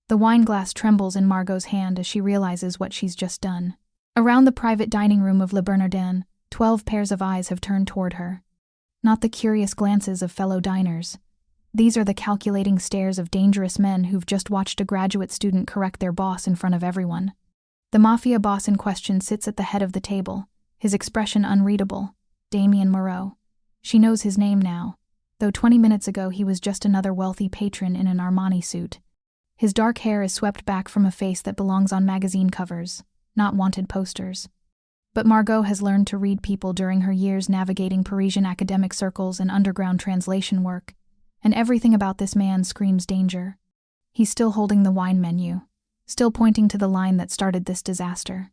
The wine glass trembles in Margot's hand as she realizes what she's just done. Around the private dining room of Le Bernardin, 12 pairs of eyes have turned toward her. Not the curious glances of fellow diners. These are the calculating stares of dangerous men who've just watched a graduate student correct their boss in front of everyone. The Mafia boss in question sits at the head of the table, his expression unreadable. Damien Moreau. She knows his name now, though 20 minutes ago he was just another wealthy patron in an Armani suit. His dark hair is swept back from a face that belongs on magazine covers, not wanted posters. But Margot has learned to read people during her years navigating Parisian academic circles and underground translation work, and everything about this man screams danger. He's still holding the wine menu, still pointing to the line that started this disaster.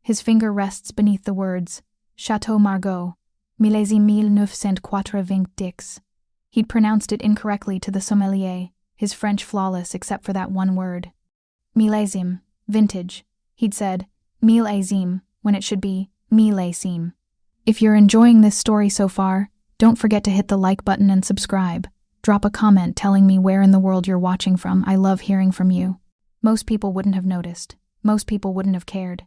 His finger rests beneath the words, Château Margaux, mille-ay-zeem 1990. He'd pronounced it incorrectly to the sommelier, his French flawless except for that one word. Millésime, vintage. He'd said, meel-ay-zeem, when it should be, meel-ay-seem. If you're enjoying this story so far, don't forget to hit the like button and subscribe. Drop a comment telling me where in the world you're watching from. I love hearing from you. Most people wouldn't have noticed. Most people wouldn't have cared.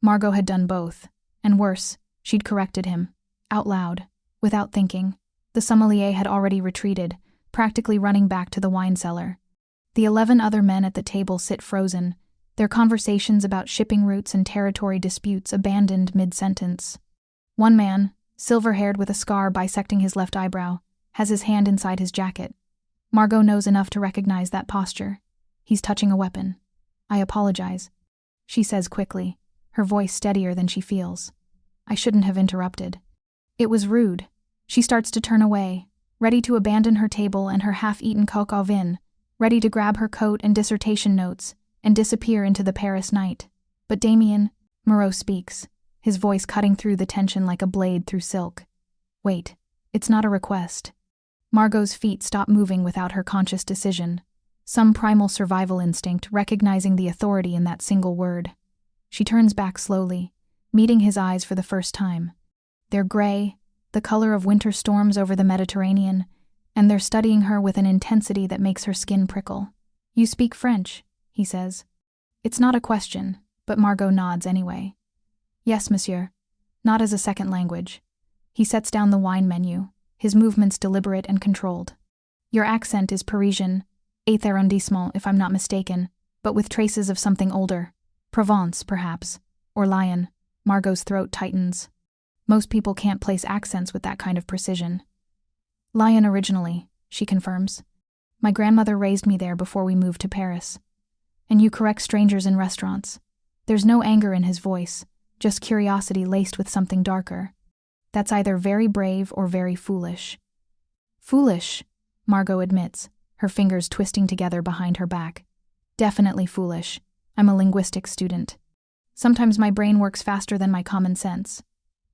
Margot had done both. And worse, she'd corrected him. Out loud. Without thinking. The sommelier had already retreated, practically running back to the wine cellar. The 11 other men at the table sit frozen, their conversations about shipping routes and territory disputes abandoned mid-sentence. One man, silver-haired with a scar bisecting his left eyebrow, has his hand inside his jacket. Margot knows enough to recognize that posture. He's touching a weapon. I apologize, she says quickly, her voice steadier than she feels. I shouldn't have interrupted. It was rude. She starts to turn away, ready to abandon her table and her half-eaten coq au vin, ready to grab her coat and dissertation notes, and disappear into the Paris night. But Damien Moreau speaks, his voice cutting through the tension like a blade through silk. Wait, it's not a request. Margot's feet stop moving without her conscious decision, some primal survival instinct recognizing the authority in that single word. She turns back slowly, meeting his eyes for the first time. They're gray, the color of winter storms over the Mediterranean, and they're studying her with an intensity that makes her skin prickle. You speak French, he says. It's not a question, but Margot nods anyway. Yes, monsieur. Not as a second language. He sets down the wine menu, his movements deliberate and controlled. Your accent is Parisian, 8th arrondissement if I'm not mistaken, but with traces of something older. Provence, perhaps. Or Lyon. Margot's throat tightens. Most people can't place accents with that kind of precision. Lyon originally, she confirms. My grandmother raised me there before we moved to Paris. And you correct strangers in restaurants. There's no anger in his voice, just curiosity laced with something darker. That's either very brave or very foolish. Foolish, Margot admits, her fingers twisting together behind her back. Definitely foolish. I'm a linguistics student. Sometimes my brain works faster than my common sense.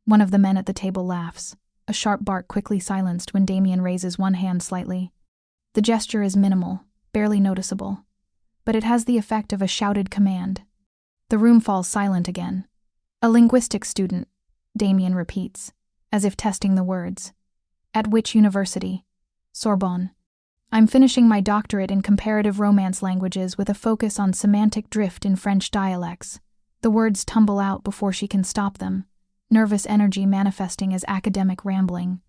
One of the men at the table laughs, a sharp bark quickly silenced when Damien raises one hand slightly. The gesture is minimal, barely noticeable, but it has the effect of a shouted command. The room falls silent again. A linguistics student, Damien repeats, as if testing the words. At which university? Sorbonne. I'm finishing my doctorate in comparative Romance languages with a focus on semantic drift in French dialects. The words tumble out before she can stop them, nervous energy manifesting as academic rambling.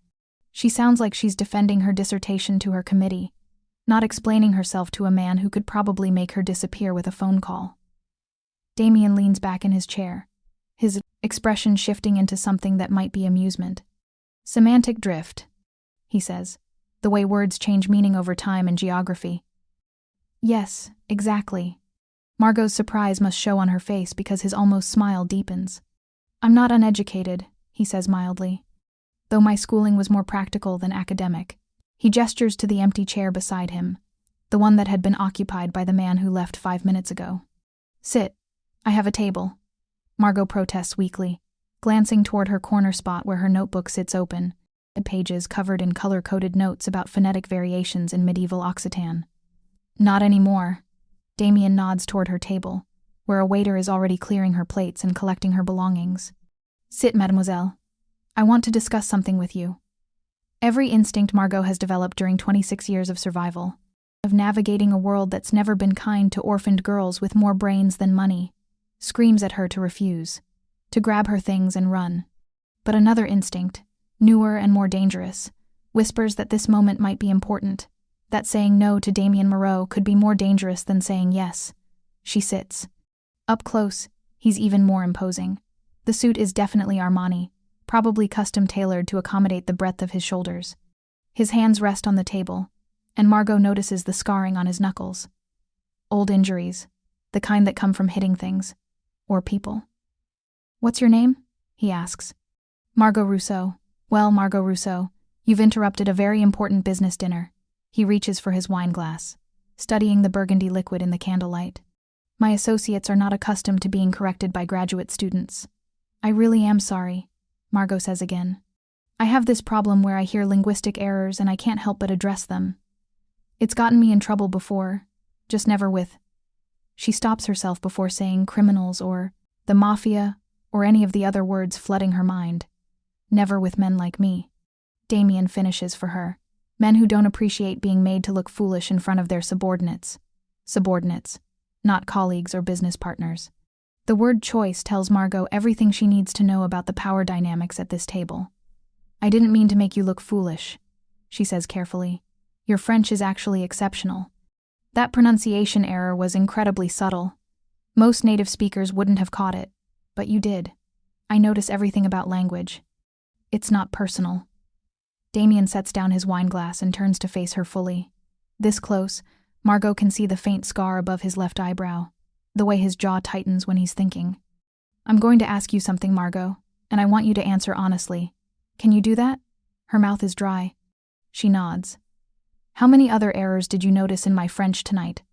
She sounds like she's defending her dissertation to her committee, not explaining herself to a man who could probably make her disappear with a phone call. Damien leans back in his chair, his expression shifting into something that might be amusement. Semantic drift, he says, the way words change meaning over time and geography. Yes, exactly. Margot's surprise must show on her face because his almost smile deepens. I'm not uneducated, he says mildly, though my schooling was more practical than academic. He gestures to the empty chair beside him, the one that had been occupied by the man who left 5 minutes ago. Sit. I have a table. Margot protests weakly, glancing toward her corner spot where her notebook sits open, the pages covered in color-coded notes about phonetic variations in medieval Occitan. Not anymore. Damien nods toward her table, where a waiter is already clearing her plates and collecting her belongings. Sit, mademoiselle. I want to discuss something with you. Every instinct Margot has developed during 26 years of survival. of navigating a world that's never been kind to orphaned girls with more brains than money, screams at her to refuse, to grab her things and run. But another instinct, newer and more dangerous, whispers that this moment might be important, that saying no to Damien Moreau could be more dangerous than saying yes. She sits. Up close, he's even more imposing. The suit is definitely Armani, probably custom-tailored to accommodate the breadth of his shoulders. His hands rest on the table, and Margot notices the scarring on his knuckles. Old injuries, the kind that come from hitting things, or people. "What's your name?" he asks. "Margot Rousseau." "Well, Margot Rousseau, you've interrupted a very important business dinner." He reaches for his wine glass, studying the burgundy liquid in the candlelight. "My associates are not accustomed to being corrected by graduate students." "I really am sorry," Margot says again. "I have this problem where I hear linguistic errors and I can't help but address them. It's gotten me in trouble before, just never with—" She stops herself before saying criminals or the Mafia or any of the other words flooding her mind. "Never with men like me." Damien finishes for her. Men who don't appreciate being made to look foolish in front of their subordinates. Subordinates, not colleagues or business partners. The word choice tells Margot everything she needs to know about the power dynamics at this table. "I didn't mean to make you look foolish," she says carefully. "Your French is actually exceptional." That pronunciation error was incredibly subtle. Most native speakers wouldn't have caught it, but you did. I notice everything about language. It's not personal. Damien sets down his wineglass and turns to face her fully. This close, Margot can see the faint scar above his left eyebrow, the way his jaw tightens when he's thinking. "I'm going to ask you something, Margot, and I want you to answer honestly. Can you do that?" Her mouth is dry. She nods. "How many other errors did you notice in my French tonight?"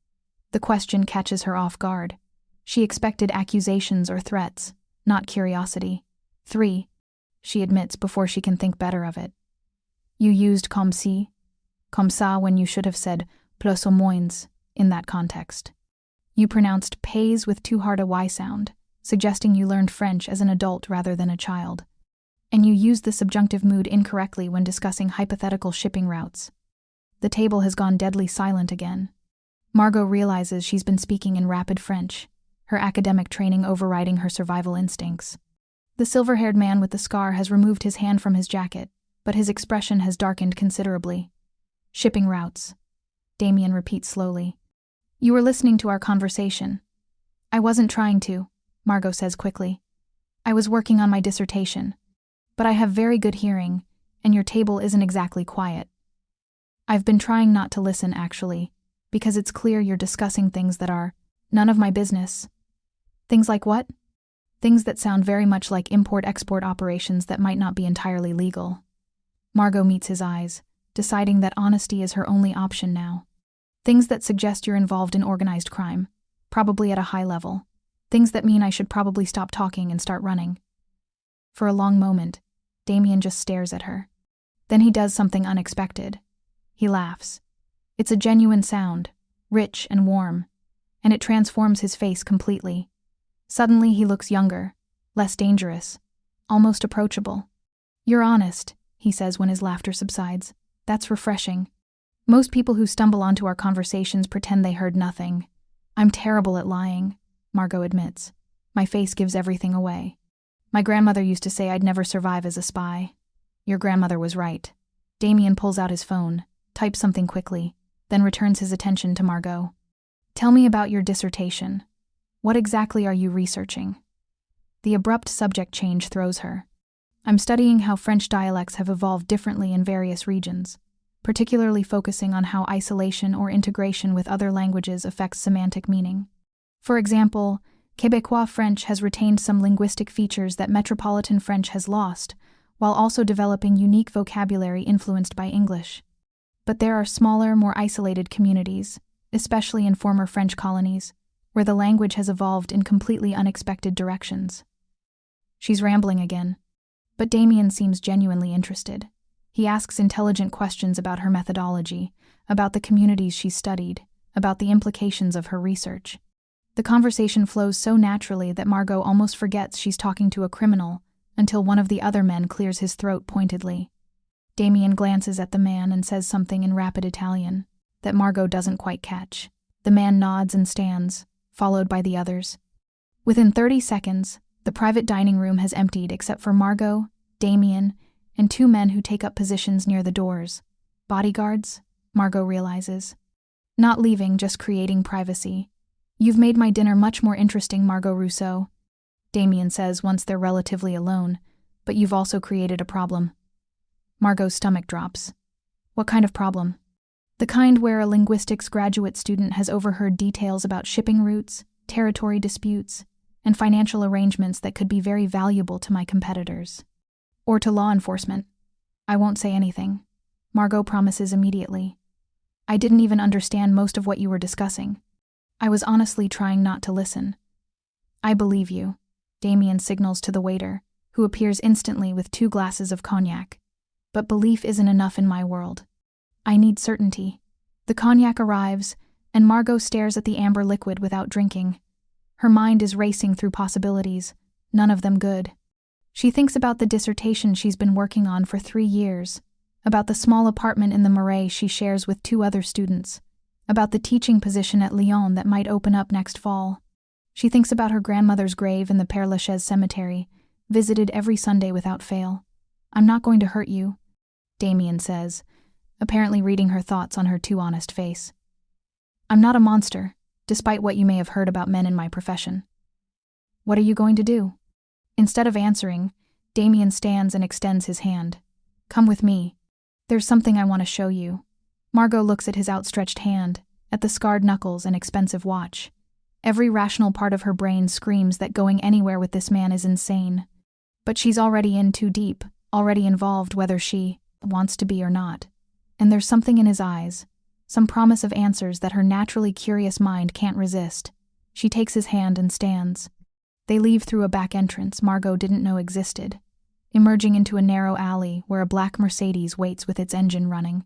The question catches her off guard. She expected accusations or threats, not curiosity. "3, she admits before she can think better of it. "You used comme si, comme ça when you should have said plus ou moins in that context. You pronounced pays with too hard a Y sound, suggesting you learned French as an adult rather than a child. And you used the subjunctive mood incorrectly when discussing hypothetical shipping routes." The table has gone deadly silent again. Margot realizes she's been speaking in rapid French, her academic training overriding her survival instincts. The silver-haired man with the scar has removed his hand from his jacket, but his expression has darkened considerably. "Shipping routes," Damien repeats slowly. "You were listening to our conversation." "I wasn't trying to," Margot says quickly. "I was working on my dissertation. But I have very good hearing, and your table isn't exactly quiet. I've been trying not to listen, actually, because it's clear you're discussing things that are none of my business." "Things like what?" "Things that sound very much like import-export operations that might not be entirely legal." Margot meets his eyes, deciding that honesty is her only option now. "Things that suggest you're involved in organized crime, probably at a high level. Things that mean I should probably stop talking and start running." For a long moment, Damien just stares at her. Then he does something unexpected. He laughs. It's a genuine sound, rich and warm, and it transforms his face completely. Suddenly he looks younger, less dangerous, almost approachable. "You're honest," he says when his laughter subsides. "That's refreshing. Most people who stumble onto our conversations pretend they heard nothing. I'm terrible at lying," Margot admits. "My face gives everything away. My grandmother used to say I'd never survive as a spy." "Your grandmother was right." Damien pulls out his phone, types something quickly, then returns his attention to Margot. "Tell me about your dissertation. What exactly are you researching?" The abrupt subject change throws her. "I'm studying how French dialects have evolved differently in various regions, particularly focusing on how isolation or integration with other languages affects semantic meaning. For example, Québécois French has retained some linguistic features that Metropolitan French has lost, while also developing unique vocabulary influenced by English. But there are smaller, more isolated communities, especially in former French colonies, where the language has evolved in completely unexpected directions." She's rambling again, but Damien seems genuinely interested. He asks intelligent questions about her methodology, about the communities she's studied, about the implications of her research. The conversation flows so naturally that Margot almost forgets she's talking to a criminal until one of the other men clears his throat pointedly. Damien glances at the man and says something in rapid Italian. that Margot doesn't quite catch. The man nods and stands, followed by the others. Within 30 seconds, the private dining room has emptied except for Margot, Damien, and 2 men who take up positions near the doors. Bodyguards? Margot realizes. Not leaving, just creating privacy. You've made my dinner much more interesting, Margot Rousseau, Damien says once they're relatively alone, but you've also created a problem. Margot's stomach drops. What kind of problem? The kind where a linguistics graduate student has overheard details about shipping routes, territory disputes, and financial arrangements that could be very valuable to my competitors. Or to law enforcement. I won't say anything, Margot promises immediately. I didn't even understand most of what you were discussing. I was honestly trying not to listen. I believe you, Damien signals to the waiter, who appears instantly with 2 glasses of cognac. But belief isn't enough in my world. I need certainty. The cognac arrives, and Margot stares at the amber liquid without drinking. Her mind is racing through possibilities, none of them good. She thinks about the dissertation she's been working on for 3 years, about the small apartment in the Marais she shares with 2 other students, about the teaching position at Lyon that might open up next fall. She thinks about her grandmother's grave in the Père Lachaise cemetery, visited every Sunday without fail. I'm not going to hurt you, Damien says, apparently reading her thoughts on her too honest face. I'm not a monster, despite what you may have heard about men in my profession. What are you going to do? Instead of answering, Damien stands and extends his hand. Come with me. There's something I want to show you. Margot looks at his outstretched hand, at the scarred knuckles and expensive watch. Every rational part of her brain screams that going anywhere with this man is insane. But she's already in too deep, already involved whether she wants to be or not. And there's something in his eyes, some promise of answers that her naturally curious mind can't resist. She takes his hand and stands. They leave through a back entrance Margot didn't know existed, emerging into a narrow alley where a black Mercedes waits with its engine running.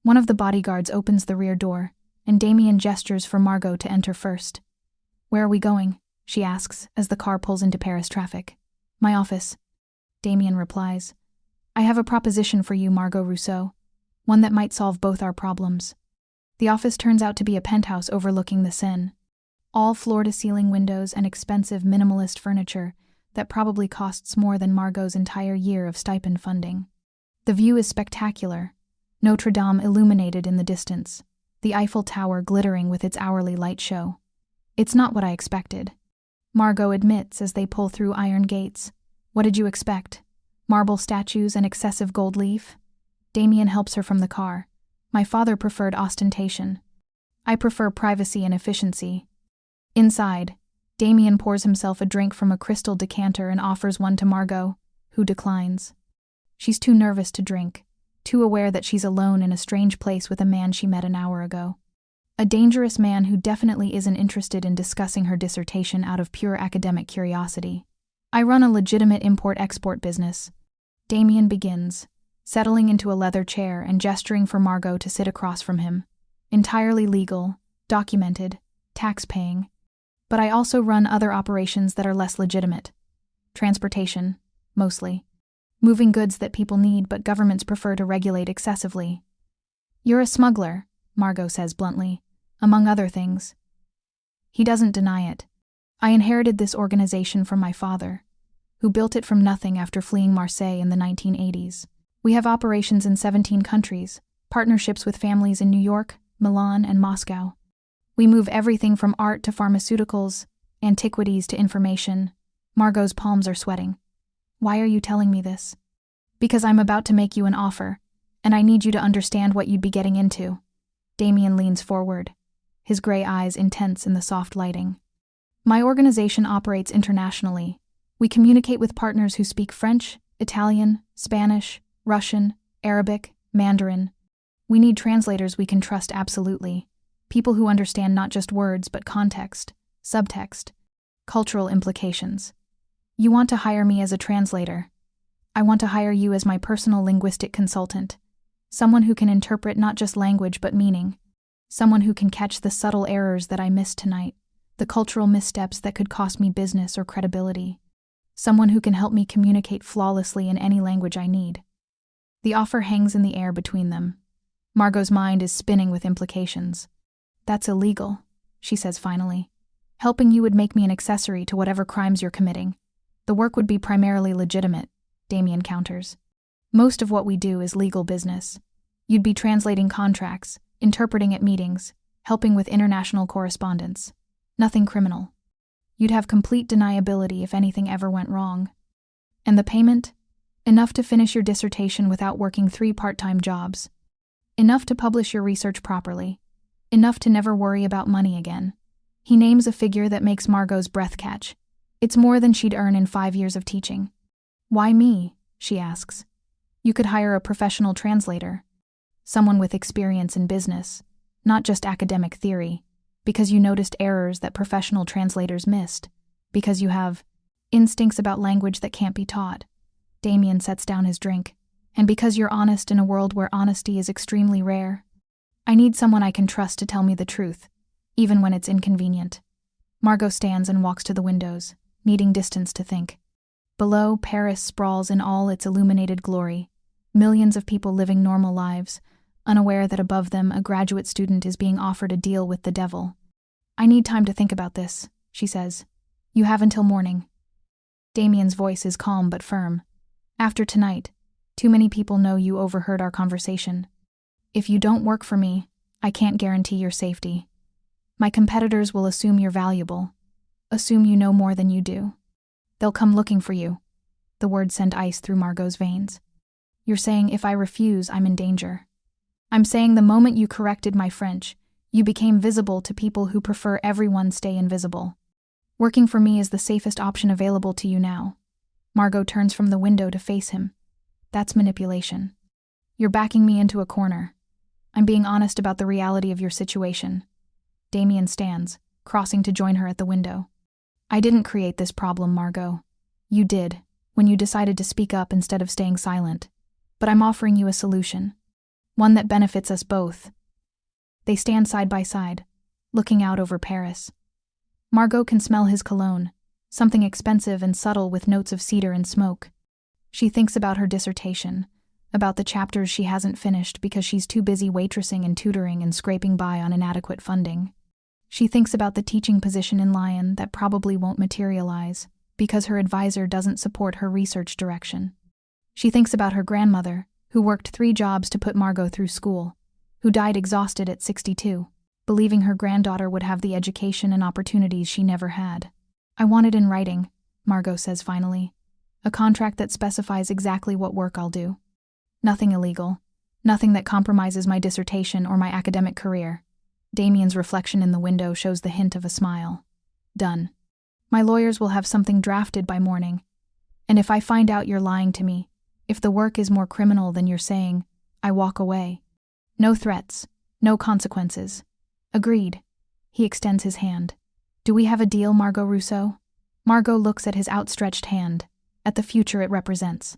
One of the bodyguards opens the rear door, and Damien gestures for Margot to enter first. Where are we going? She asks as the car pulls into Paris traffic. My office, Damien replies. I have a proposition for you, Margot Rousseau, one that might solve both our problems. The office turns out to be a penthouse overlooking the Seine. All floor-to-ceiling windows and expensive minimalist furniture that probably costs more than Margot's entire year of stipend funding. The view is spectacular, Notre Dame illuminated in the distance, the Eiffel Tower glittering with its hourly light show. It's not what I expected, Margot admits as they pull through iron gates. What did you expect? Marble statues and excessive gold leaf? Damien helps her from the car. My father preferred ostentation. I prefer privacy and efficiency. Inside, Damien pours himself a drink from a crystal decanter and offers one to Margot, who declines. She's too nervous to drink, too aware that she's alone in a strange place with a man she met an hour ago. A dangerous man who definitely isn't interested in discussing her dissertation out of pure academic curiosity. I run a legitimate import-export business. Damien begins, settling into a leather chair and gesturing for Margot to sit across from him. Entirely legal, documented, tax-paying. But I also run other operations that are less legitimate. Transportation, mostly. Moving goods that people need but governments prefer to regulate excessively. You're a smuggler, Margot says bluntly, among other things. He doesn't deny it. I inherited this organization from my father, who built it from nothing after fleeing Marseille in the 1980s. We have operations in 17 countries, partnerships with families in New York, Milan, and Moscow. We move everything from art to pharmaceuticals, antiquities to information. Margot's palms are sweating. Why are you telling me this? Because I'm about to make you an offer, and I need you to understand what you'd be getting into. Damien leans forward, his gray eyes intense in the soft lighting. My organization operates internationally. We communicate with partners who speak French, Italian, Spanish, Russian, Arabic, Mandarin. We need translators we can trust absolutely. People who understand not just words but context, subtext, cultural implications. You want to hire me as a translator. I want to hire you as my personal linguistic consultant. Someone who can interpret not just language but meaning. Someone who can catch the subtle errors that I missed tonight, the cultural missteps that could cost me business or credibility. Someone who can help me communicate flawlessly in any language I need. The offer hangs in the air between them. Margot's mind is spinning with implications. That's illegal, she says finally. Helping you would make me an accessory to whatever crimes you're committing. The work would be primarily legitimate, Damien counters. Most of what we do is legal business. You'd be translating contracts, interpreting at meetings, helping with international correspondence. Nothing criminal. You'd have complete deniability if anything ever went wrong. And the payment? Enough to finish your dissertation without working 3 part-time jobs. Enough to publish your research properly. Enough to never worry about money again. He names a figure that makes Margot's breath catch. It's more than she'd earn in 5 years of teaching. Why me? She asks. You could hire a professional translator. Someone with experience in business, not just academic theory, because you noticed errors that professional translators missed, because you have instincts about language that can't be taught. Damien sets down his drink. And because you're honest in a world where honesty is extremely rare. I need someone I can trust to tell me the truth, even when it's inconvenient. Margot stands and walks to the windows, needing distance to think. Below, Paris sprawls in all its illuminated glory. Millions of people living normal lives, unaware that above them a graduate student is being offered a deal with the devil. I need time to think about this, she says. You have until morning. Damien's voice is calm but firm. After tonight, too many people know you overheard our conversation. If you don't work for me, I can't guarantee your safety. My competitors will assume you're valuable, assume you know more than you do. They'll come looking for you. The words send ice through Margot's veins. You're saying if I refuse, I'm in danger. I'm saying the moment you corrected my French, you became visible to people who prefer everyone stay invisible. Working for me is the safest option available to you now. Margot turns from the window to face him. That's manipulation. You're backing me into a corner. I'm being honest about the reality of your situation. Damien stands, crossing to join her at the window. I didn't create this problem, Margot. You did, when you decided to speak up instead of staying silent. But I'm offering you a solution. One that benefits us both. They stand side by side, looking out over Paris. Margot can smell his cologne, something expensive and subtle with notes of cedar and smoke. She thinks about her dissertation, about the chapters she hasn't finished because she's too busy waitressing and tutoring and scraping by on inadequate funding. She thinks about the teaching position in Lyon that probably won't materialize because her advisor doesn't support her research direction. She thinks about her grandmother, who worked 3 jobs to put Margot through school, who died exhausted at 62, believing her granddaughter would have the education and opportunities she never had. I want it in writing, Margot says finally. A contract that specifies exactly what work I'll do. Nothing illegal. Nothing that compromises my dissertation or my academic career. Damien's reflection in the window shows the hint of a smile. Done. My lawyers will have something drafted by morning. And if I find out you're lying to me, if the work is more criminal than you're saying, I walk away. No threats. No consequences. Agreed. He extends his hand. Do we have a deal, Margot Rousseau? Margot looks at his outstretched hand, at the future it represents.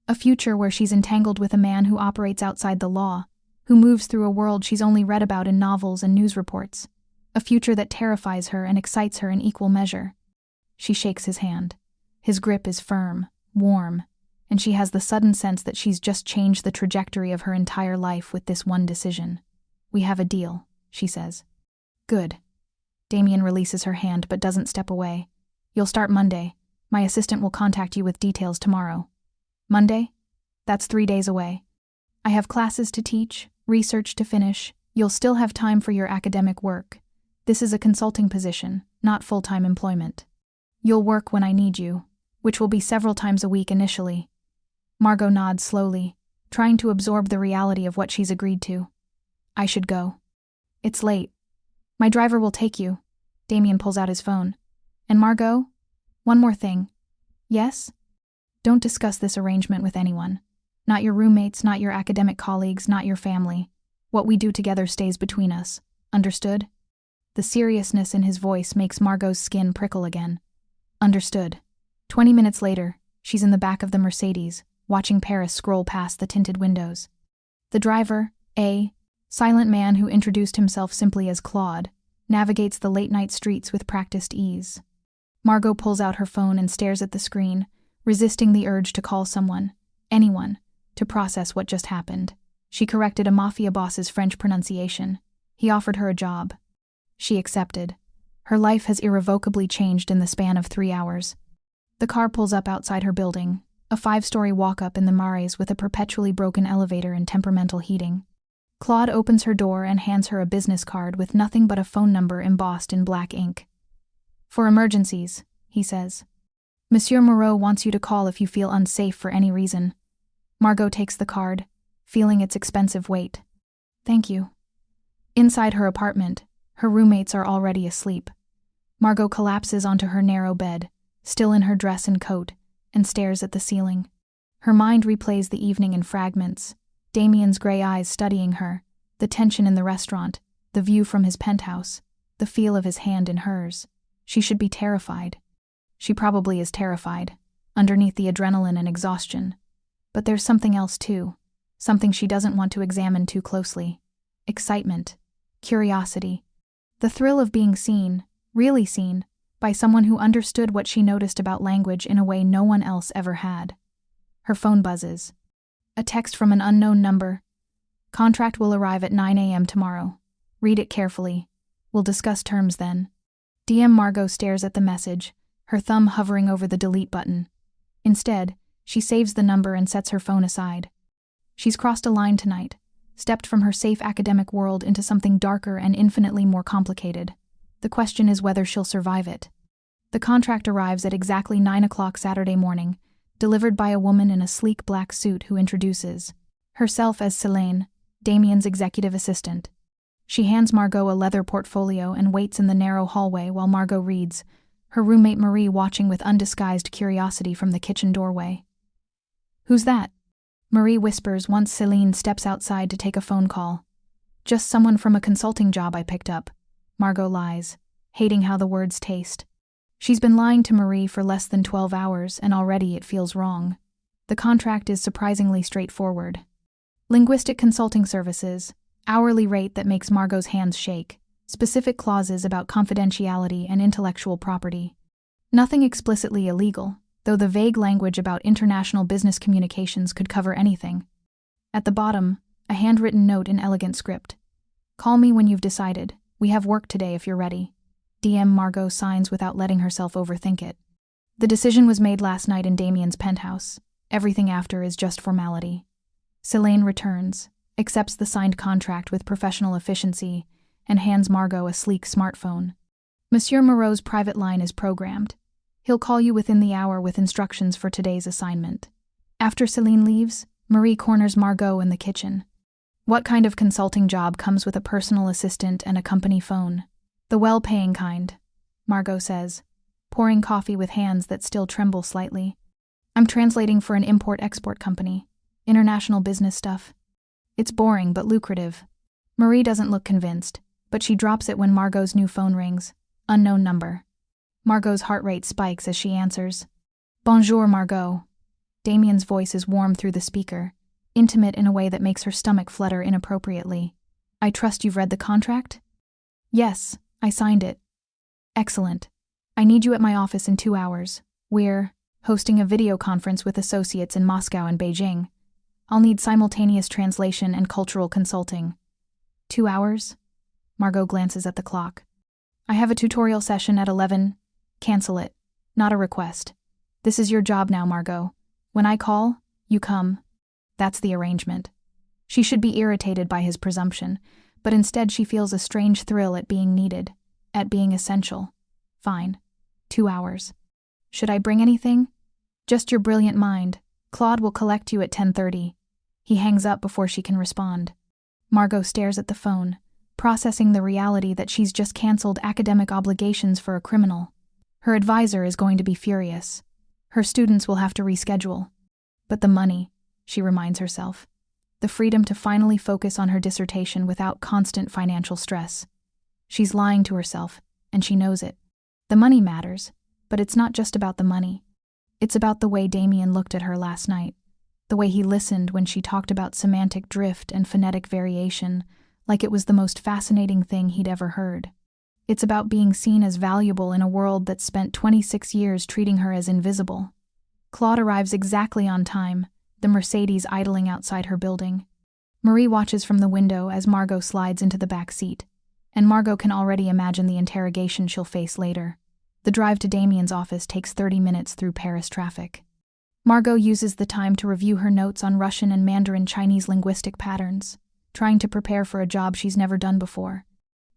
A future where she's entangled with a man who operates outside the law, who moves through a world she's only read about in novels and news reports. A future that terrifies her and excites her in equal measure. She shakes his hand. His grip is firm, warm, and she has the sudden sense that she's just changed the trajectory of her entire life with this one decision. We have a deal, she says. Good. Damien releases her hand but doesn't step away. You'll start Monday. My assistant will contact you with details tomorrow. Monday? That's 3 days away. I have classes to teach, research to finish. You'll still have time for your academic work. This is a consulting position, not full-time employment. You'll work when I need you, which will be several times a week initially. Margot nods slowly, trying to absorb the reality of what she's agreed to. I should go. It's late. My driver will take you. Damien pulls out his phone. And Margot? One more thing. Yes? Don't discuss this arrangement with anyone. Not your roommates, not your academic colleagues, not your family. What we do together stays between us. Understood? The seriousness in his voice makes Margot's skin prickle again. Understood. 20 minutes later, she's in the back of the Mercedes, watching Paris scroll past the tinted windows. The driver, a silent man who introduced himself simply as Claude, navigates the late-night streets with practiced ease. Margot pulls out her phone and stares at the screen, resisting the urge to call someone, anyone, to process what just happened. She corrected a Mafia boss's French pronunciation. He offered her a job. She accepted. Her life has irrevocably changed in the span of 3 hours. The car pulls up outside her building, a 5-story walk-up in the Marais with a perpetually broken elevator and temperamental heating. Claude opens her door and hands her a business card with nothing but a phone number embossed in black ink. "For emergencies," he says. "Monsieur Moreau wants you to call if you feel unsafe for any reason." Margot takes the card, feeling its expensive weight. "Thank you." Inside her apartment, her roommates are already asleep. Margot collapses onto her narrow bed, still in her dress and coat, and stares at the ceiling. Her mind replays the evening in fragments, Damien's gray eyes studying her, the tension in the restaurant, the view from his penthouse, the feel of his hand in hers. She should be terrified. She probably is terrified, underneath the adrenaline and exhaustion. But there's something else too, something she doesn't want to examine too closely. Excitement, curiosity, the thrill of being seen, really seen, by someone who understood what she noticed about language in a way no one else ever had. Her phone buzzes. A text from an unknown number. "Contract will arrive at 9 a.m. tomorrow. Read it carefully. We'll discuss terms then." DM Margot stares at the message, her thumb hovering over the delete button. Instead, she saves the number and sets her phone aside. She's crossed a line tonight, stepped from her safe academic world into something darker and infinitely more complicated. The question is whether she'll survive it. The contract arrives at exactly 9 o'clock Saturday morning, delivered by a woman in a sleek black suit who introduces herself as Selene, Damien's executive assistant. She hands Margot a leather portfolio and waits in the narrow hallway while Margot reads, her roommate Marie watching with undisguised curiosity from the kitchen doorway. "Who's that?" Marie whispers once Selene steps outside to take a phone call. "Just someone from a consulting job I picked up." Margot lies, hating how the words taste. She's been lying to Marie for less than 12 hours, and already it feels wrong. The contract is surprisingly straightforward. Linguistic consulting services, hourly rate that makes Margot's hands shake, specific clauses about confidentiality and intellectual property. Nothing explicitly illegal, though the vague language about international business communications could cover anything. At the bottom, a handwritten note in elegant script. "Call me when you've decided. We have work today if you're ready." DM Margot signs without letting herself overthink it. The decision was made last night in Damien's penthouse. Everything after is just formality. Selene returns, accepts the signed contract with professional efficiency, and hands Margot a sleek smartphone. Monsieur Moreau's private line is programmed. He'll call you within the hour with instructions for today's assignment. After Selene leaves, Marie corners Margot in the kitchen. What kind of consulting job comes with a personal assistant and a company phone? "The well-paying kind," Margot says, pouring coffee with hands that still tremble slightly. "I'm translating for an import-export company. International business stuff. It's boring but lucrative." Marie doesn't look convinced, but she drops it when Margot's new phone rings. Unknown number. Margot's heart rate spikes as she answers. "Bonjour, Margot." Damien's voice is warm through the speaker, intimate in a way that makes her stomach flutter inappropriately. "I trust you've read the contract?" "Yes, I signed it." "Excellent. I need you at my office in 2 hours. We're hosting a video conference with associates in Moscow and Beijing. I'll need simultaneous translation and cultural consulting." 2 hours? Margot glances at the clock. "I have a tutorial session at 11. Cancel it. Not a request. This is your job now, Margot. When I call, you come." That's the arrangement. She should be irritated by his presumption, but instead she feels a strange thrill at being needed, at being essential. Fine. 2 hours. "Should I bring anything?" "Just your brilliant mind. Claude will collect you at 10:30. He hangs up before she can respond. Margot stares at the phone, processing the reality that she's just canceled academic obligations for a criminal. Her advisor is going to be furious. Her students will have to reschedule. But the money, she reminds herself. The freedom to finally focus on her dissertation without constant financial stress. She's lying to herself, and she knows it. The money matters, but it's not just about the money. It's about the way Damien looked at her last night, the way he listened when she talked about semantic drift and phonetic variation, like it was the most fascinating thing he'd ever heard. It's about being seen as valuable in a world that spent 26 years treating her as invisible. Claude arrives exactly on time, the Mercedes idling outside her building. Marie watches from the window as Margot slides into the back seat, and Margot can already imagine the interrogation she'll face later. The drive to Damien's office takes 30 minutes through Paris traffic. Margot uses the time to review her notes on Russian and Mandarin Chinese linguistic patterns, trying to prepare for a job she's never done before.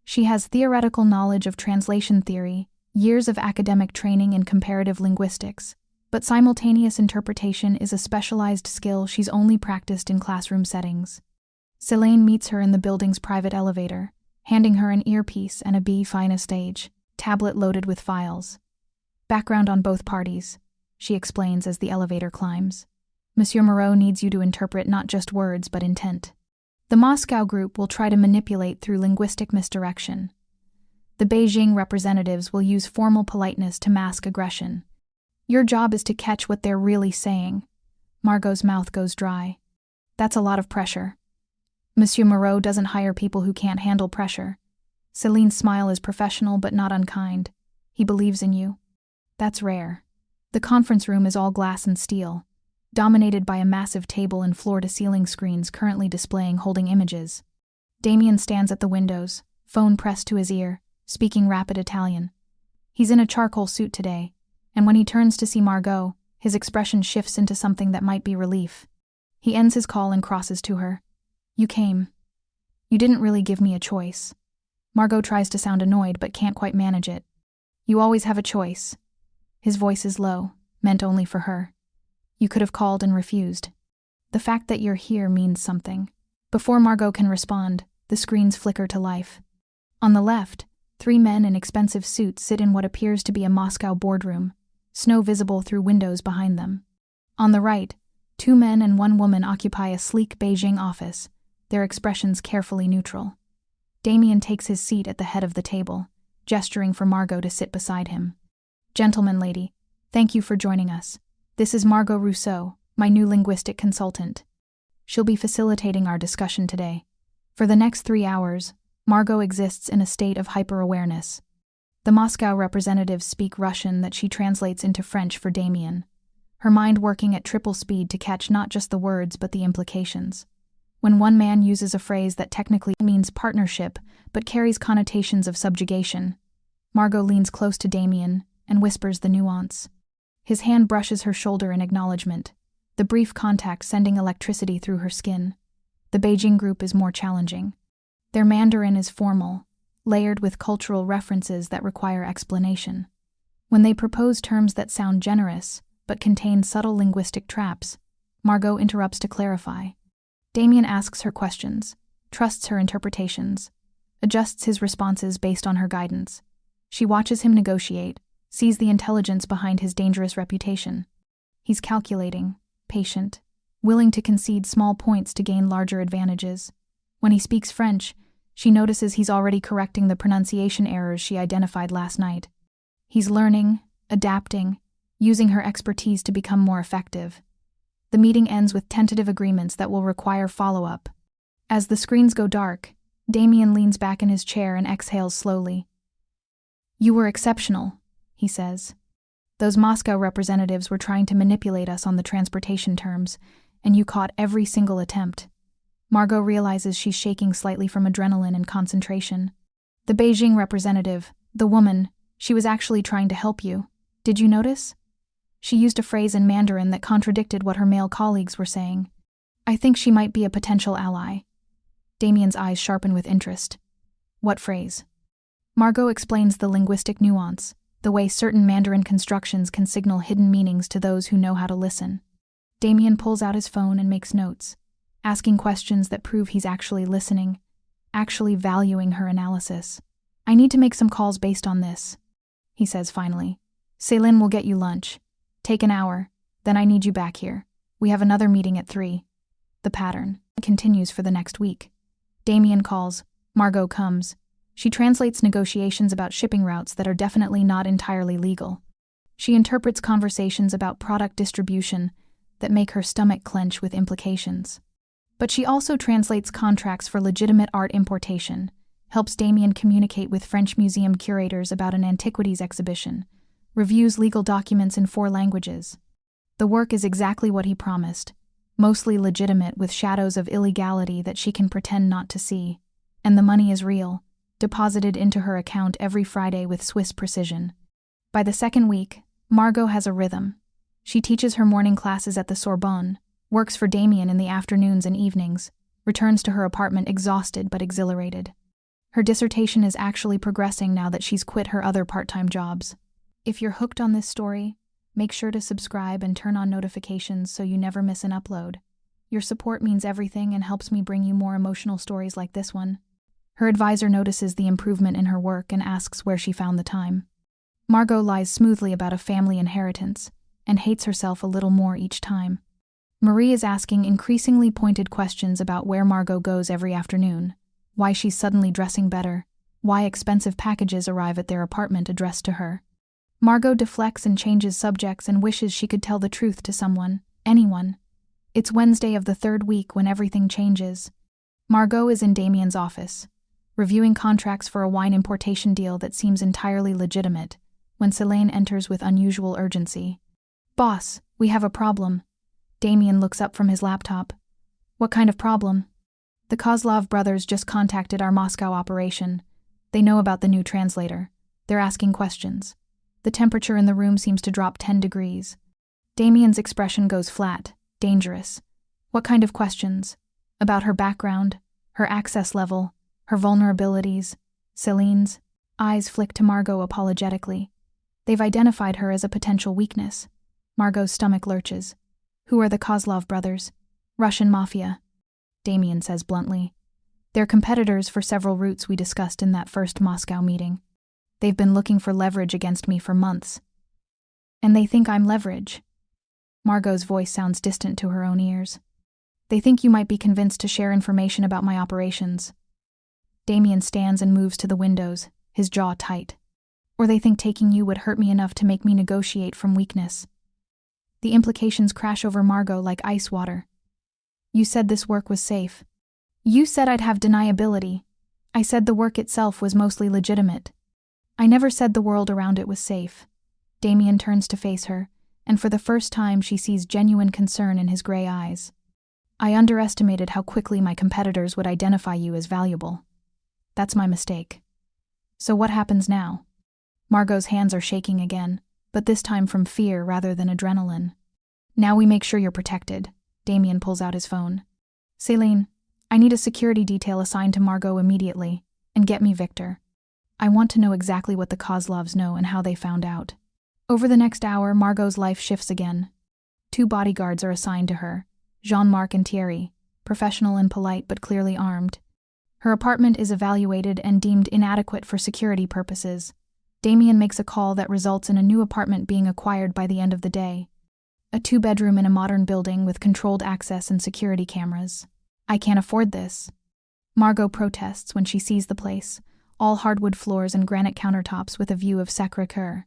She has theoretical knowledge of translation theory, years of academic training in comparative linguistics, but simultaneous interpretation is a specialized skill she's only practiced in classroom settings. Céline meets her in the building's private elevator, handing her an earpiece and a B-fine stage, tablet loaded with files. Background on both parties, she explains as the elevator climbs. Monsieur Moreau needs you to interpret not just words but intent. The Moscow group will try to manipulate through linguistic misdirection. The Beijing representatives will use formal politeness to mask aggression. Your job is to catch what they're really saying. Margot's mouth goes dry. That's a lot of pressure. Monsieur Moreau doesn't hire people who can't handle pressure. Céline's smile is professional but not unkind. He believes in you. That's rare. The conference room is all glass and steel, dominated by a massive table and floor-to-ceiling screens currently displaying holding images. Damien stands at the windows, phone pressed to his ear, speaking rapid Italian. He's in a charcoal suit today, and when he turns to see Margot, his expression shifts into something that might be relief. He ends his call and crosses to her. You came. You didn't really give me a choice. Margot tries to sound annoyed but can't quite manage it. You always have a choice. His voice is low, meant only for her. You could have called and refused. The fact that you're here means something. Before Margot can respond, the screens flicker to life. On the left, 3 men in expensive suits sit in what appears to be a Moscow boardroom, snow visible through windows behind them. On the right, 2 men and 1 woman occupy a sleek Beijing office, their expressions carefully neutral. Damien takes his seat at the head of the table, gesturing for Margot to sit beside him. Gentlemen, lady, thank you for joining us. This is Margot Rousseau, my new linguistic consultant. She'll be facilitating our discussion today. For the next 3 hours, Margot exists in a state of hyper-awareness. The Moscow representatives speak Russian that she translates into French for Damien, her mind working at triple speed to catch not just the words but the implications. When one man uses a phrase that technically means partnership but carries connotations of subjugation, Margot leans close to Damien and whispers the nuance. His hand brushes her shoulder in acknowledgement, the brief contact sending electricity through her skin. The Beijing group is more challenging. Their Mandarin is formal, layered with cultural references that require explanation. When they propose terms that sound generous but contain subtle linguistic traps, Margot interrupts to clarify. Damien asks her questions, trusts her interpretations, adjusts his responses based on her guidance. She watches him negotiate, sees the intelligence behind his dangerous reputation. He's calculating, patient, willing to concede small points to gain larger advantages. When he speaks French, she notices he's already correcting the pronunciation errors she identified last night. He's learning, adapting, using her expertise to become more effective. The meeting ends with tentative agreements that will require follow-up. As the screens go dark, Damien leans back in his chair and exhales slowly. You were exceptional, he says. Those Moscow representatives were trying to manipulate us on the transportation terms, and you caught every single attempt. Margot realizes she's shaking slightly from adrenaline and concentration. The Beijing representative, the woman, she was actually trying to help you. Did you notice? She used a phrase in Mandarin that contradicted what her male colleagues were saying. I think she might be a potential ally. Damien's eyes sharpen with interest. What phrase? Margot explains the linguistic nuance, the way certain Mandarin constructions can signal hidden meanings to those who know how to listen. Damien pulls out his phone and makes notes, asking questions that prove he's actually listening, actually valuing her analysis. I need to make some calls based on this, he says finally. Céline will get you lunch. Take an hour, then I need you back here. We have another meeting at 3. The pattern continues for the next week. Damien calls. Margot comes. She translates negotiations about shipping routes that are definitely not entirely legal. She interprets conversations about product distribution that make her stomach clench with implications. But she also translates contracts for legitimate art importation, helps Damien communicate with French museum curators about an antiquities exhibition, reviews legal documents in 4 languages. The work is exactly what he promised. mostly legitimate with shadows of illegality that she can pretend not to see. And the money is real, deposited into her account every Friday with Swiss precision. By the second week, Margot has a rhythm. She teaches her morning classes at the Sorbonne, works for Damien in the afternoons and evenings, returns to her apartment exhausted but exhilarated. Her dissertation is actually progressing now that she's quit her other part-time jobs. If you're hooked on this story, make sure to subscribe and turn on notifications so you never miss an upload. Your support means everything and helps me bring you more emotional stories like this one. Her advisor notices the improvement in her work and asks where she found the time. Margot lies smoothly about a family inheritance and hates herself a little more each time. Marie is asking increasingly pointed questions about where Margot goes every afternoon, why she's suddenly dressing better, why expensive packages arrive at their apartment addressed to her. Margot deflects and changes subjects and wishes she could tell the truth to someone, anyone. It's Wednesday of the third week when everything changes. Margot is in Damien's office, reviewing contracts for a wine importation deal that seems entirely legitimate, when Selene enters with unusual urgency. "Boss, we have a problem." Damien looks up from his laptop. "What kind of problem?" "The Kozlov brothers just contacted our Moscow operation. They know about the new translator. They're asking questions. The temperature in the room seems to drop 10 degrees. Damien's expression goes flat, dangerous. "What kind of questions?" "About her background, her access level, her vulnerabilities." Celine's eyes flick to Margot apologetically. They've identified her as a potential weakness. Margot's stomach lurches. "Who are the Kozlov brothers?" "Russian Mafia," Damien says bluntly. "They're competitors for several routes we discussed in that first Moscow meeting. They've been looking for leverage against me for months. And they think I'm leverage." Margot's voice sounds distant to her own ears. "They think you might be convinced to share information about my operations." Damien stands and moves to the windows, his jaw tight. "Or they think taking you would hurt me enough to make me negotiate from weakness." The implications crash over Margot like ice water. "You said this work was safe. You said I'd have deniability. I said the work itself was mostly legitimate. I never said the world around it was safe." Damien turns to face her, and for the first time she sees genuine concern in his gray eyes. "I underestimated how quickly my competitors would identify you as valuable. That's my mistake. So what happens now?" Margot's hands are shaking again, but this time from fear rather than adrenaline. "Now we make sure you're protected." Damien pulls out his phone. "Selene, I need a security detail assigned to Margot immediately, and get me Victor. I want to know exactly what the Kozlovs know and how they found out." Over the next hour, Margot's life shifts again. 2 bodyguards are assigned to her, Jean-Marc and Thierry, professional and polite but clearly armed. Her apartment is evaluated and deemed inadequate for security purposes. Damien makes a call that results in a new apartment being acquired by the end of the day. A 2-bedroom in a modern building with controlled access and security cameras. "I can't afford this." Margot protests when she sees the place, all hardwood floors and granite countertops with a view of Sacré-Cœur.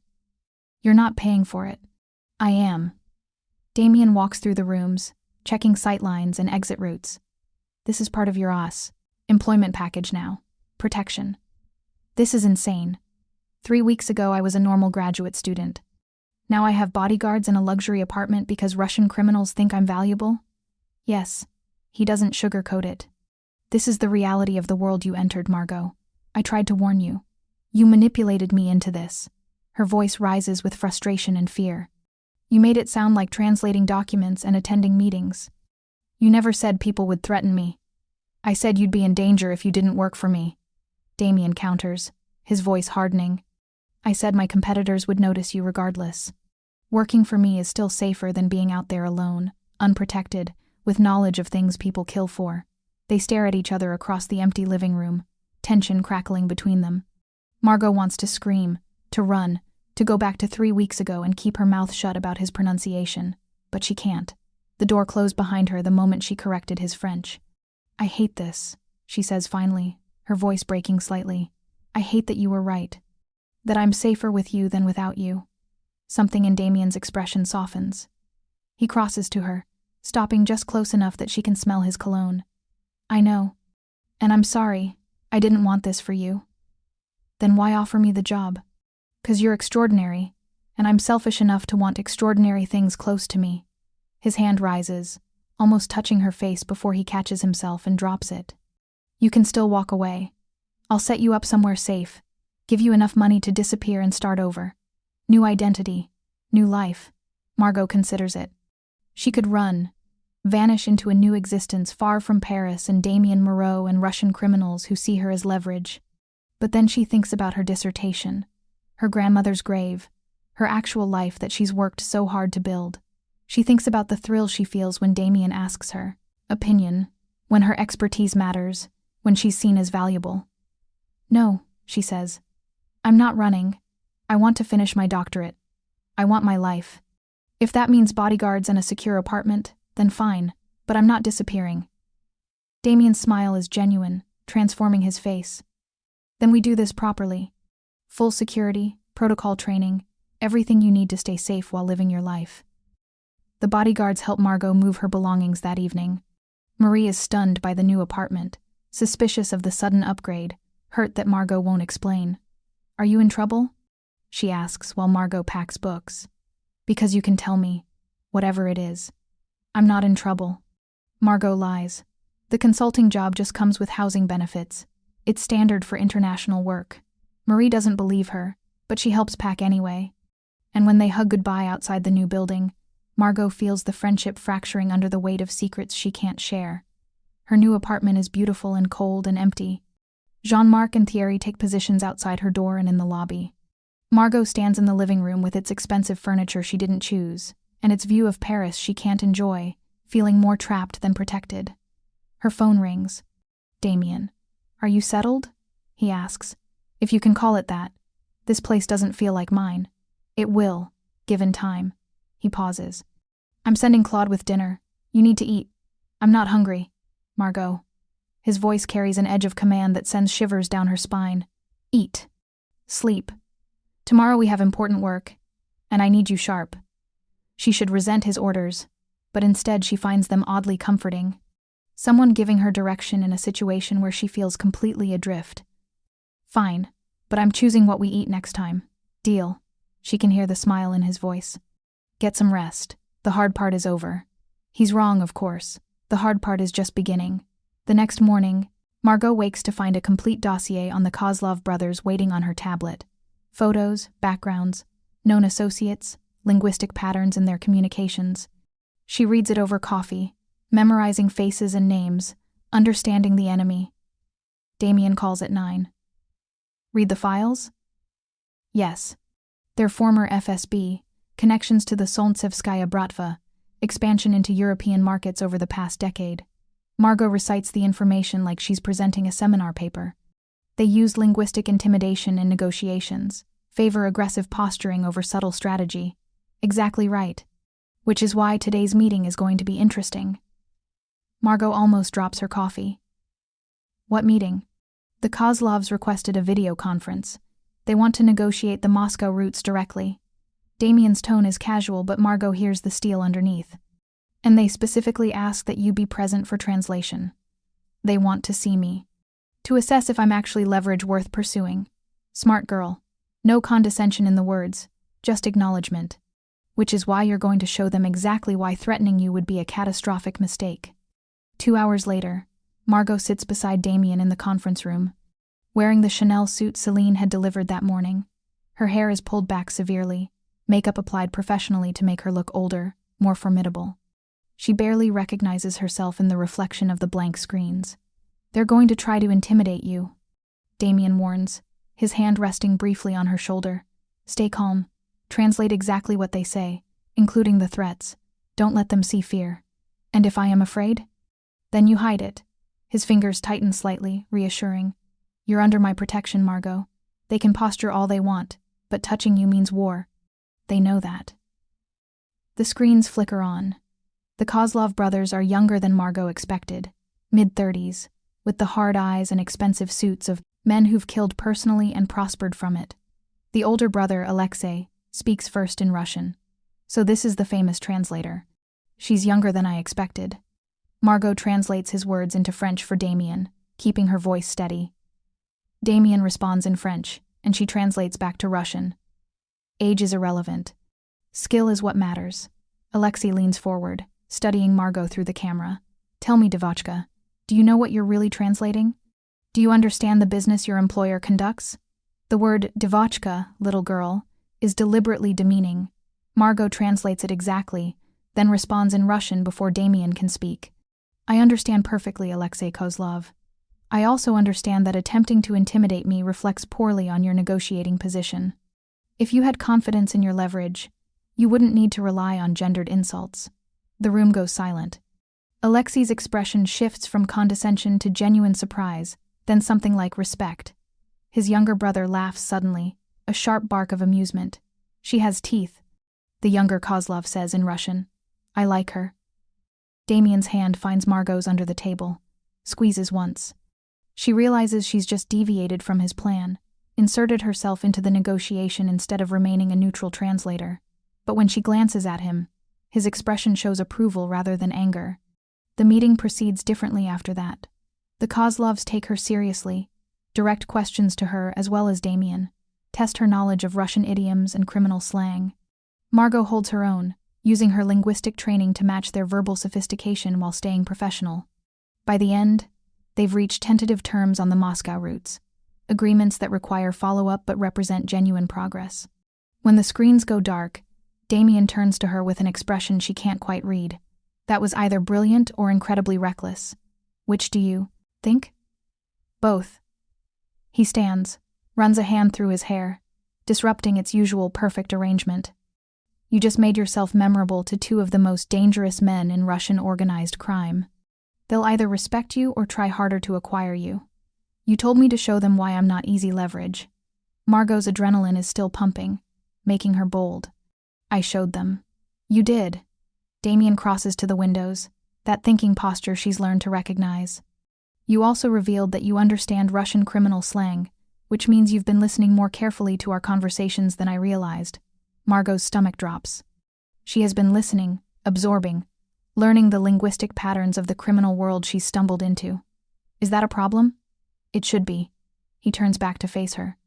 "You're not paying for it." "I am." Damien walks through the rooms, checking sightlines and exit routes. "This is part of your employment package now. Protection." "This is insane. 3 weeks ago I was a normal graduate student. Now I have bodyguards in a luxury apartment because Russian criminals think I'm valuable?" "Yes." He doesn't sugarcoat it. "This is the reality of the world you entered, Margot. I tried to warn you. You manipulated me into this." Her voice rises with frustration and fear. "You made it sound like translating documents and attending meetings. You never said people would threaten me. I said you'd be in danger if you didn't work for me." Damien counters, his voice hardening. "I said my competitors would notice you regardless. Working for me is still safer than being out there alone, unprotected, with knowledge of things people kill for." They stare at each other across the empty living room, tension crackling between them. Margot wants to scream, to run, to go back to 3 weeks ago and keep her mouth shut about his pronunciation, but she can't. The door closed behind her the moment she corrected his French. "I hate this," she says finally, her voice breaking slightly. "I hate that you were right. That I'm safer with you than without you." Something in Damien's expression softens. He crosses to her, stopping just close enough that she can smell his cologne. "I know. And I'm sorry. I didn't want this for you." "Then why offer me the job?" "'Cause you're extraordinary, and I'm selfish enough to want extraordinary things close to me." His hand rises, almost touching her face before he catches himself and drops it. You can still walk away. I'll set you up somewhere safe, give you enough money to disappear and start over. New identity, new life. Margot considers it. She could run, vanish into a new existence far from Paris and Damien Moreau and Russian criminals who see her as leverage. But then she thinks about her dissertation, her grandmother's grave, her actual life that she's worked so hard to build. She thinks about the thrill she feels when Damien asks her opinion, when her expertise matters, when she's seen as valuable. No, she says. I'm not running. I want to finish my doctorate. I want my life. If that means bodyguards and a secure apartment, then fine, but I'm not disappearing. Damien's smile is genuine, transforming his face. Then we do this properly. Full security, protocol training, everything you need to stay safe while living your life. The bodyguards help Margot move her belongings that evening. Marie is stunned by the new apartment, suspicious of the sudden upgrade, hurt that Margot won't explain. Are you in trouble? She asks while Margot packs books. Because you can tell me, whatever it is. I'm not in trouble. Margot lies. The consulting job just comes with housing benefits. It's standard for international work. Marie doesn't believe her, but she helps pack anyway. And when they hug goodbye outside the new building, Margot feels the friendship fracturing under the weight of secrets she can't share. Her new apartment is beautiful and cold and empty. Jean-Marc and Thierry take positions outside her door and in the lobby. Margot stands in the living room with its expensive furniture she didn't choose, and its view of Paris she can't enjoy, feeling more trapped than protected. Her phone rings. Damien. Are you settled? He asks. If you can call it that. This place doesn't feel like mine. It will, given time. He pauses. I'm sending Claude with dinner. You need to eat. I'm not hungry. Margot. His voice carries an edge of command that sends shivers down her spine. Eat. Sleep. Tomorrow we have important work, and I need you sharp. She should resent his orders, but instead she finds them oddly comforting. Someone giving her direction in a situation where she feels completely adrift. Fine, but I'm choosing what we eat next time. Deal. She can hear the smile in his voice. Get some rest. The hard part is over. He's wrong, of course. The hard part is just beginning. The next morning, Margot wakes to find a complete dossier on the Kozlov brothers waiting on her tablet. Photos, backgrounds, known associates, linguistic patterns in their communications. She reads it over coffee, memorizing faces and names, understanding the enemy. Damien calls at 9. Read the files? Yes. Their former FSB, connections to the Solntsevskaya Bratva, expansion into European markets over the past decade. Margot recites the information like she's presenting a seminar paper. They use linguistic intimidation in negotiations, favor aggressive posturing over subtle strategy. Exactly right. Which is why today's meeting is going to be interesting. Margot almost drops her coffee. What meeting? The Kozlovs requested a video conference. They want to negotiate the Moscow routes directly. Damien's tone is casual, but Margot hears the steel underneath. And they specifically ask that you be present for translation. They want to see me. To assess if I'm actually leverage worth pursuing. Smart girl. No condescension in the words, just acknowledgement. Which is why you're going to show them exactly why threatening you would be a catastrophic mistake. 2 hours later, Margot sits beside Damien in the conference room, wearing the Chanel suit Celine had delivered that morning. Her hair is pulled back severely, makeup applied professionally to make her look older, more formidable. She barely recognizes herself in the reflection of the blank screens. They're going to try to intimidate you, Damien warns, his hand resting briefly on her shoulder. Stay calm. Translate exactly what they say, including the threats. Don't let them see fear. And if I am afraid? Then you hide it. His fingers tighten slightly, reassuring. You're under my protection, Margot. They can posture all they want, but touching you means war. They know that. The screens flicker on. The Kozlov brothers are younger than Margot expected, mid-30s, with the hard eyes and expensive suits of men who've killed personally and prospered from it. The older brother, Alexei, speaks first in Russian. So this is the famous translator. She's younger than I expected. Margot translates his words into French for Damien, keeping her voice steady. Damien responds in French, and she translates back to Russian. Age is irrelevant. Skill is what matters. Alexei leans forward, studying Margot through the camera. Tell me, Devachka, do you know what you're really translating? Do you understand the business your employer conducts? The word Devachka, little girl, is deliberately demeaning. Margot translates it exactly, then responds in Russian before Damien can speak. I understand perfectly, Alexei Kozlov. I also understand that attempting to intimidate me reflects poorly on your negotiating position. If you had confidence in your leverage, you wouldn't need to rely on gendered insults. The room goes silent. Alexei's expression shifts from condescension to genuine surprise, then something like respect. His younger brother laughs suddenly, a sharp bark of amusement. She has teeth, the younger Kozlov says in Russian. I like her. Damien's hand finds Margot's under the table, squeezes once. She realizes she's just deviated from his plan, inserted herself into the negotiation instead of remaining a neutral translator. But when she glances at him, his expression shows approval rather than anger. The meeting proceeds differently after that. The Kozlovs take her seriously, direct questions to her as well as Damien, test her knowledge of Russian idioms and criminal slang. Margot holds her own, using her linguistic training to match their verbal sophistication while staying professional. By the end, they've reached tentative terms on the Moscow routes, agreements that require follow-up but represent genuine progress. When the screens go dark, Damien turns to her with an expression she can't quite read. That was either brilliant or incredibly reckless. Which do you think? Both. He stands, runs a hand through his hair, disrupting its usual perfect arrangement. You just made yourself memorable to two of the most dangerous men in Russian organized crime. They'll either respect you or try harder to acquire you. You told me to show them why I'm not easy leverage. Margot's adrenaline is still pumping, making her bold. I showed them. You did. Damien crosses to the windows, that thinking posture she's learned to recognize. You also revealed that you understand Russian criminal slang, which means you've been listening more carefully to our conversations than I realized. Margot's stomach drops. She has been listening, absorbing, learning the linguistic patterns of the criminal world she's stumbled into. Is that a problem? It should be. He turns back to face her.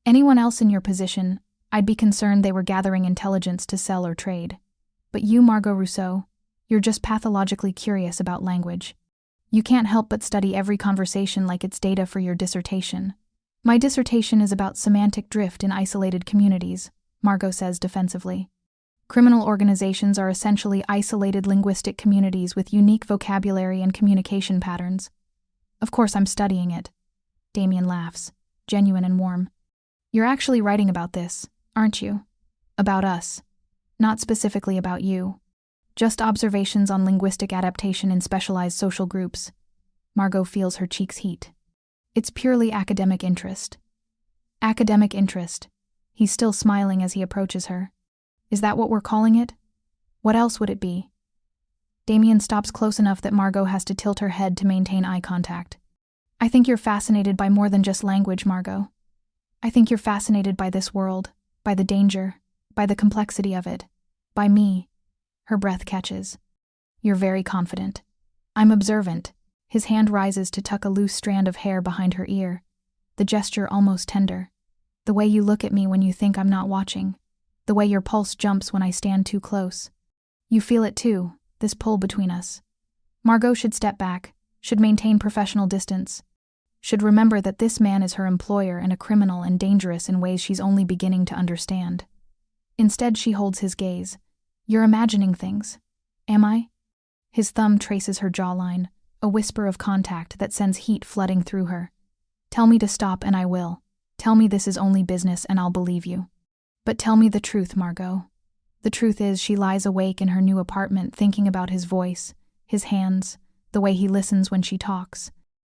Anyone else in your position, I'd be concerned they were gathering intelligence to sell or trade. But you, Margot Rousseau, you're just pathologically curious about language. You can't help but study every conversation like it's data for your dissertation. My dissertation is about semantic drift in isolated communities, Margot says defensively. Criminal organizations are essentially isolated linguistic communities with unique vocabulary and communication patterns. Of course I'm studying it. Damien laughs, genuine and warm. You're actually writing about this, aren't you? About us. Not specifically about you. Just observations on linguistic adaptation in specialized social groups. Margot feels her cheeks heat. It's purely academic interest. Academic interest. He's still smiling as he approaches her. Is that what we're calling it? What else would it be? Damien stops close enough that Margot has to tilt her head to maintain eye contact. I think you're fascinated by more than just language, Margot. I think you're fascinated by this world, by the danger, by the complexity of it, by me. Her breath catches. You're very confident. I'm observant. His hand rises to tuck a loose strand of hair behind her ear, the gesture almost tender. The way you look at me when you think I'm not watching. The way your pulse jumps when I stand too close. You feel it too, this pull between us. Margot should step back, should maintain professional distance, should remember that this man is her employer and a criminal and dangerous in ways she's only beginning to understand. Instead, she holds his gaze. You're imagining things. Am I? His thumb traces her jawline, a whisper of contact that sends heat flooding through her. Tell me to stop and I will. Tell me this is only business and I'll believe you. But tell me the truth, Margot. The truth is she lies awake in her new apartment thinking about his voice, his hands, the way he listens when she talks.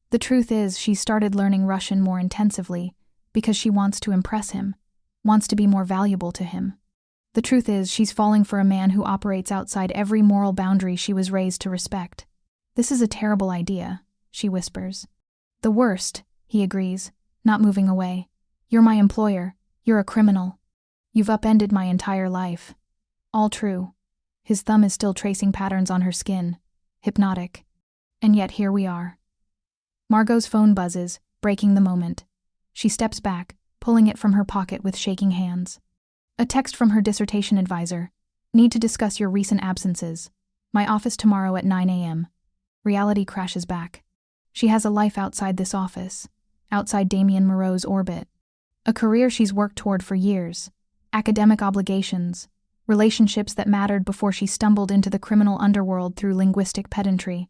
The truth is she started learning Russian more intensively because she wants to impress him, wants to be more valuable to him. The truth is she's falling for a man who operates outside every moral boundary she was raised to respect. This is a terrible idea, she whispers. The worst, he agrees, not moving away. You're my employer. You're a criminal. You've upended my entire life. All true. His thumb is still tracing patterns on her skin. Hypnotic. And yet here we are. Margot's phone buzzes, breaking the moment. She steps back, pulling it from her pocket with shaking hands. A text from her dissertation advisor. Need to discuss your recent absences. My office tomorrow at 9 a.m. Reality crashes back. She has a life outside this office, outside Damien Moreau's orbit. A career she's worked toward for years. Academic obligations. Relationships that mattered before she stumbled into the criminal underworld through linguistic pedantry.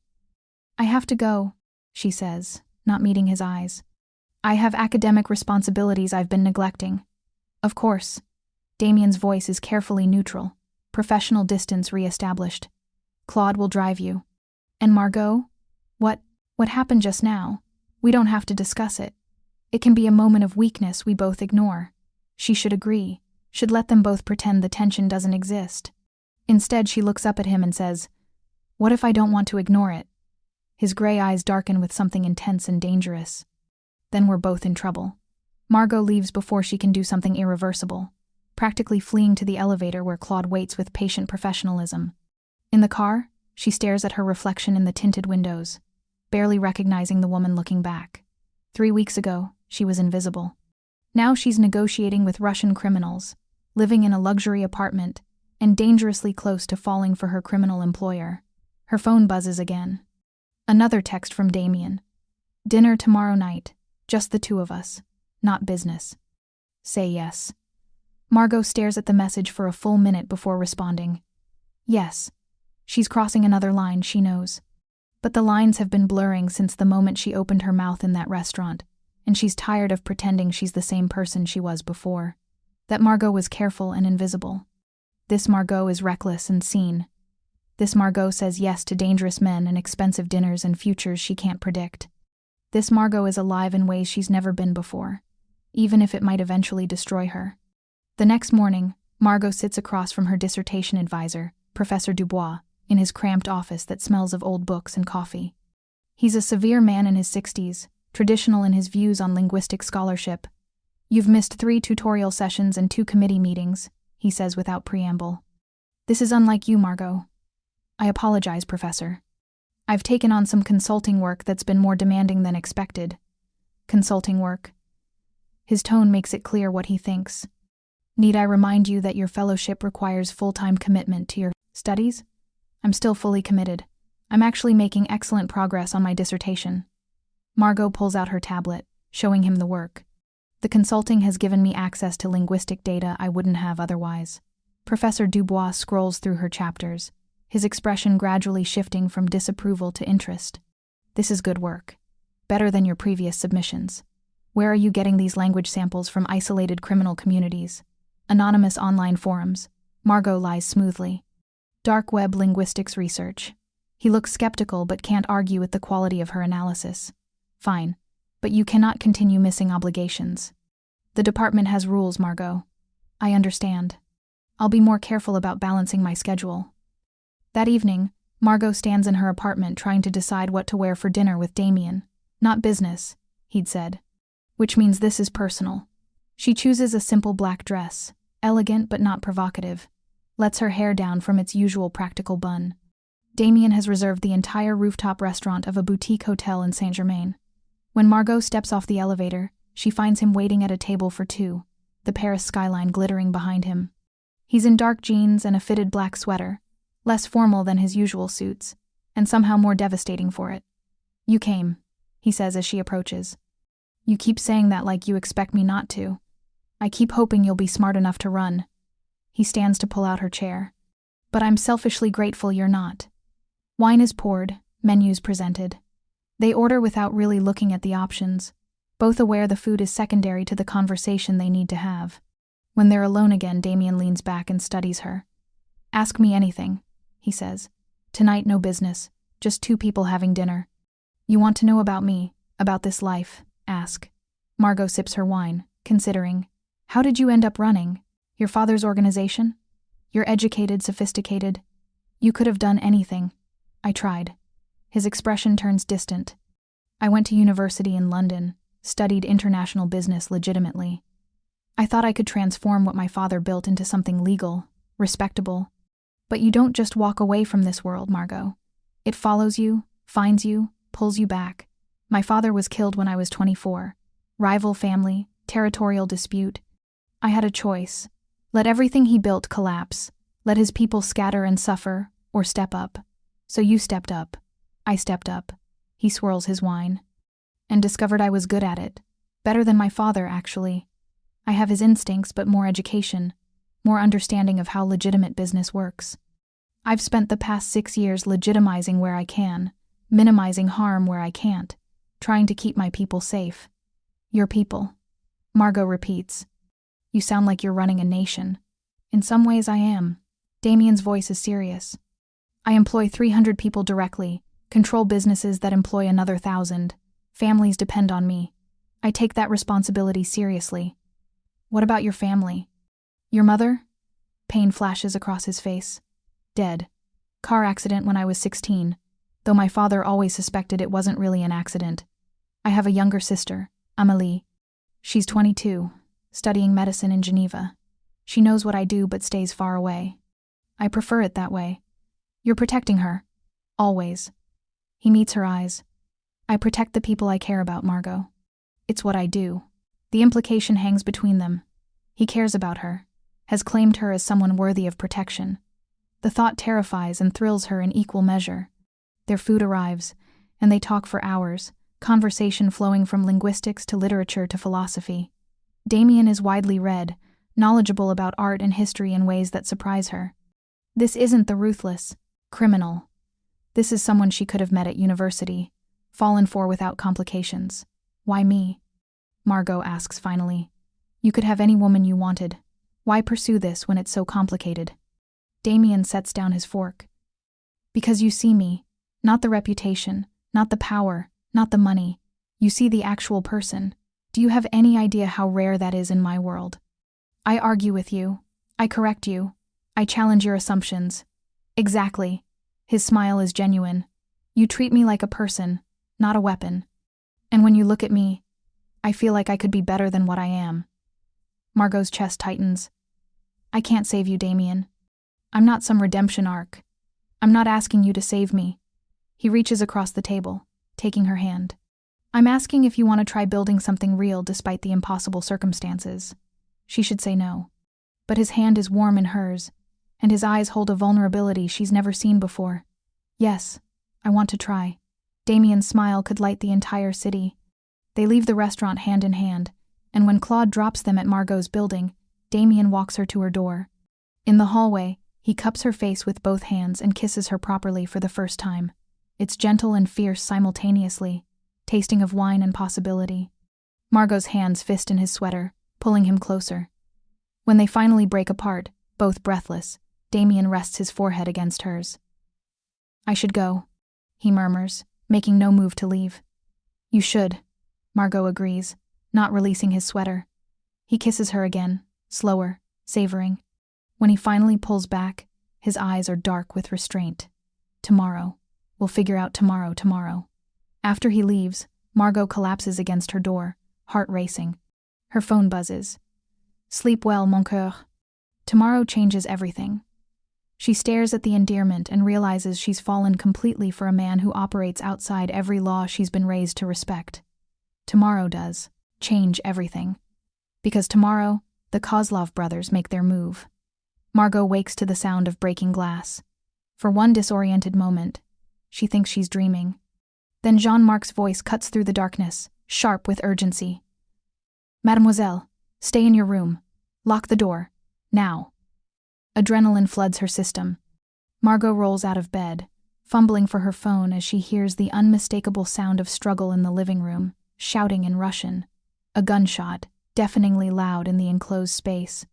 I have to go, she says, not meeting his eyes. I have academic responsibilities I've been neglecting. Of course. Damien's voice is carefully neutral, professional distance re-established. Claude will drive you. And Margot? What happened just now? We don't have to discuss it. It can be a moment of weakness we both ignore. She should agree, should let them both pretend the tension doesn't exist. Instead, she looks up at him and says, "What if I don't want to ignore it?" His gray eyes darken with something intense and dangerous. Then we're both in trouble. Margot leaves before she can do something irreversible, practically fleeing to the elevator where Claude waits with patient professionalism. In the car, she stares at her reflection in the tinted windows, barely recognizing the woman looking back. 3 weeks ago, she was invisible. Now she's negotiating with Russian criminals, living in a luxury apartment, and dangerously close to falling for her criminal employer. Her phone buzzes again. Another text from Damien. Dinner tomorrow night, just the two of us, not business. Say yes. Margot stares at the message for a full minute before responding. Yes. She's crossing another line, she knows. But the lines have been blurring since the moment she opened her mouth in that restaurant, and she's tired of pretending she's the same person she was before. That Margot was careful and invisible. This Margot is reckless and seen. This Margot says yes to dangerous men and expensive dinners and futures she can't predict. This Margot is alive in ways she's never been before, even if it might eventually destroy her. The next morning, Margot sits across from her dissertation advisor, Professor Dubois, in his cramped office that smells of old books and coffee. He's a severe man in his 60s, traditional in his views on linguistic scholarship. You've missed 3 tutorial sessions and 2 committee meetings, he says without preamble. This is unlike you, Margot. I apologize, Professor. I've taken on some consulting work that's been more demanding than expected. Consulting work. His tone makes it clear what he thinks. Need I remind you that your fellowship requires full-time commitment to your studies? I'm still fully committed. I'm actually making excellent progress on my dissertation. Margot pulls out her tablet, showing him the work. The consulting has given me access to linguistic data I wouldn't have otherwise. Professor Dubois scrolls through her chapters, his expression gradually shifting from disapproval to interest. This is good work. Better than your previous submissions. Where are you getting these language samples from? Isolated criminal communities? Anonymous online forums? Margot lies smoothly. Dark web linguistics research. He looks skeptical but can't argue with the quality of her analysis. Fine, but you cannot continue missing obligations. The department has rules, Margot. I understand. I'll be more careful about balancing my schedule. That evening, Margot stands in her apartment trying to decide what to wear for dinner with Damien. Not business, he'd said. Which means this is personal. She chooses a simple black dress, elegant but not provocative, lets her hair down from its usual practical bun. Damien has reserved the entire rooftop restaurant of a boutique hotel in Saint-Germain. When Margot steps off the elevator, she finds him waiting at a table for 2, the Paris skyline glittering behind him. He's in dark jeans and a fitted black sweater, less formal than his usual suits, and somehow more devastating for it. You came, he says as she approaches. You keep saying that like you expect me not to. I keep hoping you'll be smart enough to run. He stands to pull out her chair. But I'm selfishly grateful you're not. Wine is poured, menus presented. They order without really looking at the options, both aware the food is secondary to the conversation they need to have. When they're alone again, Damien leans back and studies her. Ask me anything, he says. Tonight, no business, just 2 people having dinner. You want to know about me, about this life, ask. Margot sips her wine, considering. How did you end up running? Your father's organization? You're educated, sophisticated. You could have done anything. I tried. His expression turns distant. I went to university in London, studied international business legitimately. I thought I could transform what my father built into something legal, respectable. But you don't just walk away from this world, Margot. It follows you, finds you, pulls you back. My father was killed when I was 24. Rival family, territorial dispute. I had a choice. Let everything he built collapse. Let his people scatter and suffer, or step up. So you stepped up. I stepped up. He swirls his wine. And discovered I was good at it. Better than my father, actually. I have his instincts, but more education. More understanding of how legitimate business works. I've spent the past 6 years legitimizing where I can, minimizing harm where I can't, trying to keep my people safe. Your people. Margot repeats. You sound like you're running a nation. In some ways I am. Damien's voice is serious. I employ 300 people directly, control businesses that employ another 1,000. Families depend on me. I take that responsibility seriously. What about your family? Your mother? Pain flashes across his face. Dead. Car accident when I was 16, though my father always suspected it wasn't really an accident. I have a younger sister, Amélie. She's 22, studying medicine in Geneva. She knows what I do but stays far away. I prefer it that way. You're protecting her. Always. He meets her eyes. I protect the people I care about, Margot. It's what I do. The implication hangs between them. He cares about her, has claimed her as someone worthy of protection. The thought terrifies and thrills her in equal measure. Their food arrives, and they talk for hours, conversation flowing from linguistics to literature to philosophy. Damien is widely read, knowledgeable about art and history in ways that surprise her. This isn't the ruthless criminal. This is someone she could have met at university, fallen for without complications. Why me? Margot asks finally. You could have any woman you wanted. Why pursue this when it's so complicated? Damien sets down his fork. Because you see me, not the reputation, not the power, not the money. You see the actual person. Do you have any idea how rare that is in my world? I argue with you. I correct you. I challenge your assumptions. Exactly. His smile is genuine. You treat me like a person, not a weapon. And when you look at me, I feel like I could be better than what I am. Margot's chest tightens. I can't save you, Damien. I'm not some redemption arc. I'm not asking you to save me. He reaches across the table, taking her hand. I'm asking if you want to try building something real despite the impossible circumstances. She should say no. But his hand is warm in hers, and his eyes hold a vulnerability she's never seen before. Yes, I want to try. Damien's smile could light the entire city. They leave the restaurant hand in hand, and when Claude drops them at Margot's building, Damien walks her to her door. In the hallway, he cups her face with both hands and kisses her properly for the first time. It's gentle and fierce simultaneously, tasting of wine and possibility. Margot's hands fist in his sweater, pulling him closer. When they finally break apart, both breathless, Damien rests his forehead against hers. I should go, he murmurs, making no move to leave. You should, Margot agrees, not releasing his sweater. He kisses her again, slower, savoring. When he finally pulls back, his eyes are dark with restraint. Tomorrow. We'll figure out tomorrow. After he leaves, Margot collapses against her door, heart racing. Her phone buzzes. Sleep well, mon cœur. Tomorrow changes everything. She stares at the endearment and realizes she's fallen completely for a man who operates outside every law she's been raised to respect. Tomorrow does change everything. Because tomorrow, the Kozlov brothers make their move. Margot wakes to the sound of breaking glass. For one disoriented moment, she thinks she's dreaming. Then Jean-Marc's voice cuts through the darkness, sharp with urgency. Mademoiselle, stay in your room. Lock the door. Now. Adrenaline floods her system. Margot rolls out of bed, fumbling for her phone as she hears the unmistakable sound of struggle in the living room, shouting in Russian. A gunshot, deafeningly loud in the enclosed space.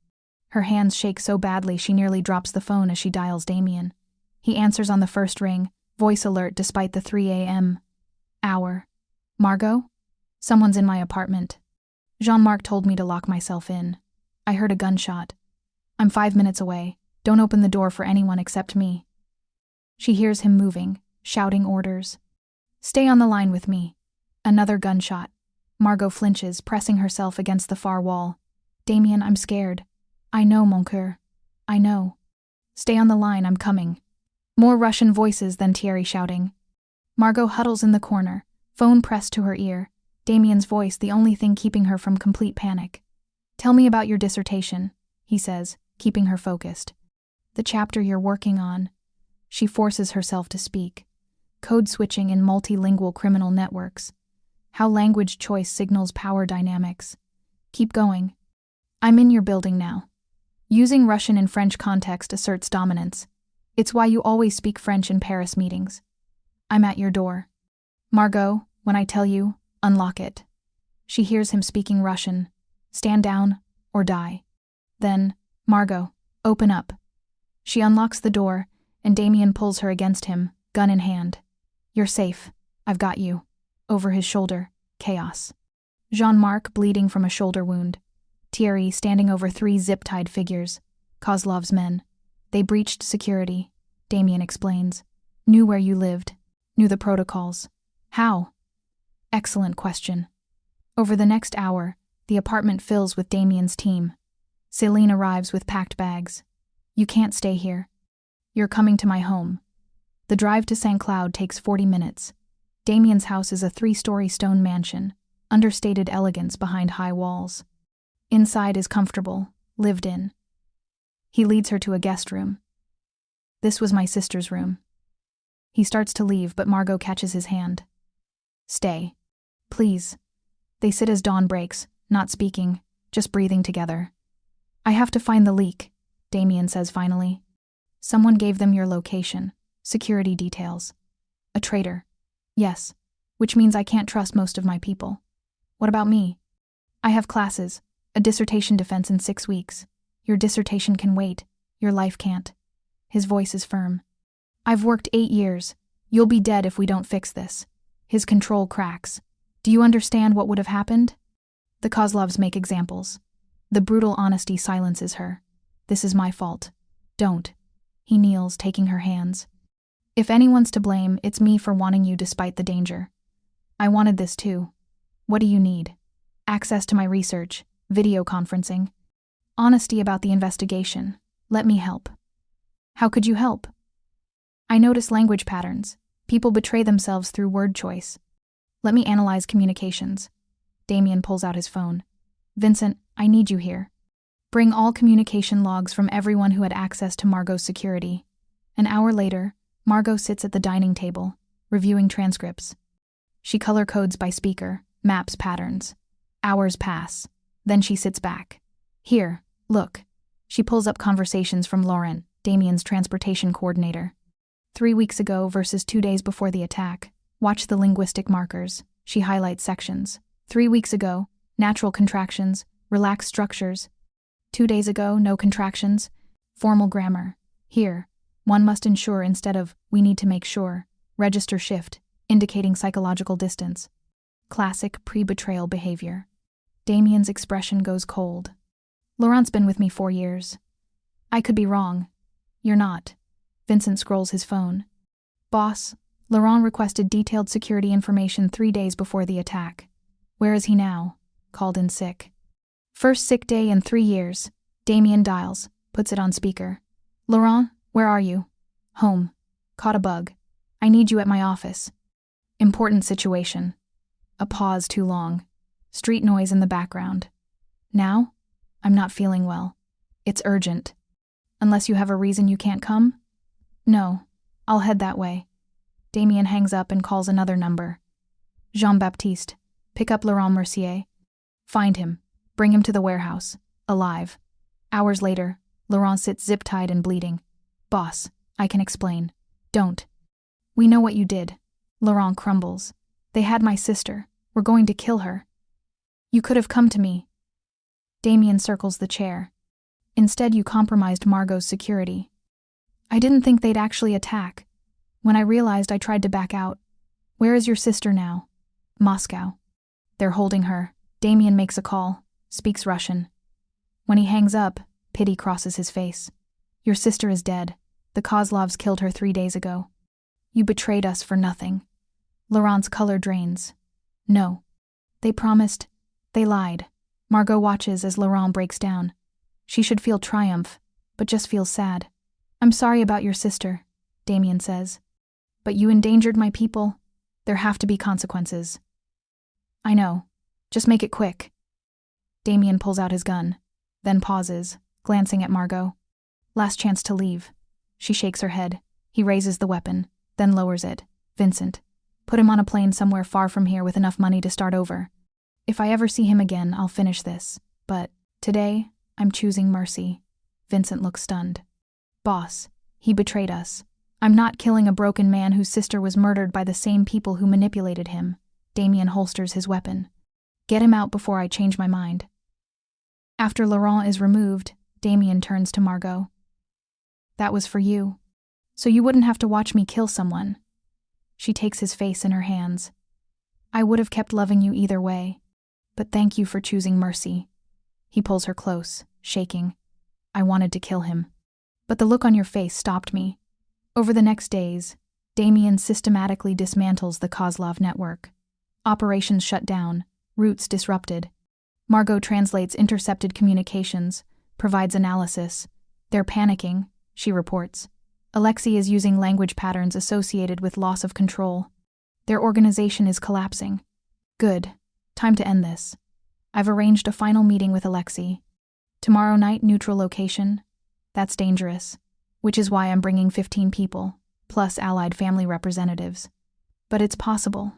Her hands shake so badly she nearly drops the phone as she dials Damien. He answers on the first ring, voice alert despite the 3 a.m. hour. Margot? Someone's in my apartment. Jean-Marc told me to lock myself in. I heard a gunshot. I'm 5 minutes away. Don't open the door for anyone except me. She hears him moving, shouting orders. Stay on the line with me. Another gunshot. Margot flinches, pressing herself against the far wall. Damien, I'm scared. I know, mon cœur. I know. Stay on the line, I'm coming. More Russian voices than Thierry shouting. Margot huddles in the corner, phone pressed to her ear, Damien's voice the only thing keeping her from complete panic. Tell me about your dissertation, he says, keeping her focused. The chapter you're working on. She forces herself to speak. Code switching in multilingual criminal networks. How language choice signals power dynamics. Keep going. I'm in your building now. Using Russian in French context asserts dominance. It's why you always speak French in Paris meetings. I'm at your door. Margot, when I tell you, unlock it. She hears him speaking Russian. Stand down or die. Then, Margot, open up. She unlocks the door, and Damien pulls her against him, gun in hand. You're safe. I've got you. Over his shoulder, chaos. Jean-Marc bleeding from a shoulder wound. Thierry standing over 3 zip-tied figures. Kozlov's men. They breached security, Damien explains. Knew where you lived. Knew the protocols. How? Excellent question. Over the next hour, the apartment fills with Damien's team. Céline arrives with packed bags. You can't stay here. You're coming to my home. The drive to St. Cloud takes 40 minutes. Damien's house is a 3-story stone mansion, understated elegance behind high walls. Inside is comfortable, lived in. He leads her to a guest room. This was my sister's room. He starts to leave, but Margot catches his hand. Stay. Please. They sit as dawn breaks, not speaking, just breathing together. I have to find the leak, Damien says finally. Someone gave them your location, security details. A traitor. Yes, which means I can't trust most of my people. What about me? I have classes, a dissertation defense in 6 weeks. Your dissertation can wait, your life can't. His voice is firm. I've worked 8 years. You'll be dead if we don't fix this. His control cracks. Do you understand what would have happened? The Kozlovs make examples. The brutal honesty silences her. This is my fault. Don't. He kneels, taking her hands. If anyone's to blame, it's me for wanting you despite the danger. I wanted this too. What do you need? Access to my research, video conferencing. Honesty about the investigation. Let me help. How could you help? I notice language patterns. People betray themselves through word choice. Let me analyze communications. Damien pulls out his phone. Vincent, I need you here. Bring all communication logs from everyone who had access to Margot's security. An hour later, Margot sits at the dining table, reviewing transcripts. She color codes by speaker, maps patterns. Hours pass. Then she sits back. Here, look. She pulls up conversations from Laurent, Damien's transportation coordinator. 3 weeks ago versus 2 days before the attack. Watch the linguistic markers. She highlights sections. 3 weeks ago, natural contractions, relaxed structures. 2 days ago, no contractions. Formal grammar. Here, one must ensure instead of we need to make sure. Register shift, indicating psychological distance. Classic pre-betrayal behavior. Damien's expression goes cold. Laurent's been with me 4 years. I could be wrong. You're not. Vincent scrolls his phone. Boss, Laurent requested detailed security information 3 days before the attack. Where is he now? Called in sick. First sick day in 3 years. Damien dials, puts it on speaker. Laurent, where are you? Home. Caught a bug. I need you at my office. Important situation. A pause too long. Street noise in the background. Now? I'm not feeling well. It's urgent. Unless you have a reason you can't come? No. I'll head that way. Damien hangs up and calls another number. Jean-Baptiste. Pick up Laurent Mercier. Find him. Bring him to the warehouse. Alive. Hours later, Laurent sits zip-tied and bleeding. Boss, I can explain. Don't. We know what you did. Laurent crumbles. They had my sister. We're going to kill her. You could have come to me. Damien circles the chair. Instead, you compromised Margot's security. I didn't think they'd actually attack. When I realized, I tried to back out. Where is your sister now? Moscow. They're holding her. Damien makes a call, speaks Russian. When he hangs up, pity crosses his face. Your sister is dead. The Kozlovs killed her 3 days ago. You betrayed us for nothing. Laurent's color drains. No. They promised. They lied. Margot watches as Laurent breaks down. She should feel triumph, but just feels sad. I'm sorry about your sister, Damien says. But you endangered my people. There have to be consequences. I know. Just make it quick. Damien pulls out his gun, then pauses, glancing at Margot. Last chance to leave. She shakes her head. He raises the weapon, then lowers it. Vincent. Put him on a plane somewhere far from here with enough money to start over. If I ever see him again, I'll finish this. But today, I'm choosing mercy. Vincent looks stunned. Boss, he betrayed us. I'm not killing a broken man whose sister was murdered by the same people who manipulated him. Damien holsters his weapon. Get him out before I change my mind. After Laurent is removed, Damien turns to Margot. That was for you. So you wouldn't have to watch me kill someone. She takes his face in her hands. I would have kept loving you either way. But thank you for choosing mercy. He pulls her close, shaking. I wanted to kill him. But the look on your face stopped me. Over the next days, Damien systematically dismantles the Kozlov network. Operations shut down, routes disrupted. Margot translates intercepted communications, provides analysis. They're panicking, she reports. Alexei is using language patterns associated with loss of control. Their organization is collapsing. Good. Time to end this. I've arranged a final meeting with Alexei. Tomorrow night, neutral location. That's dangerous. Which is why I'm bringing 15 people, plus allied family representatives. But it's possible.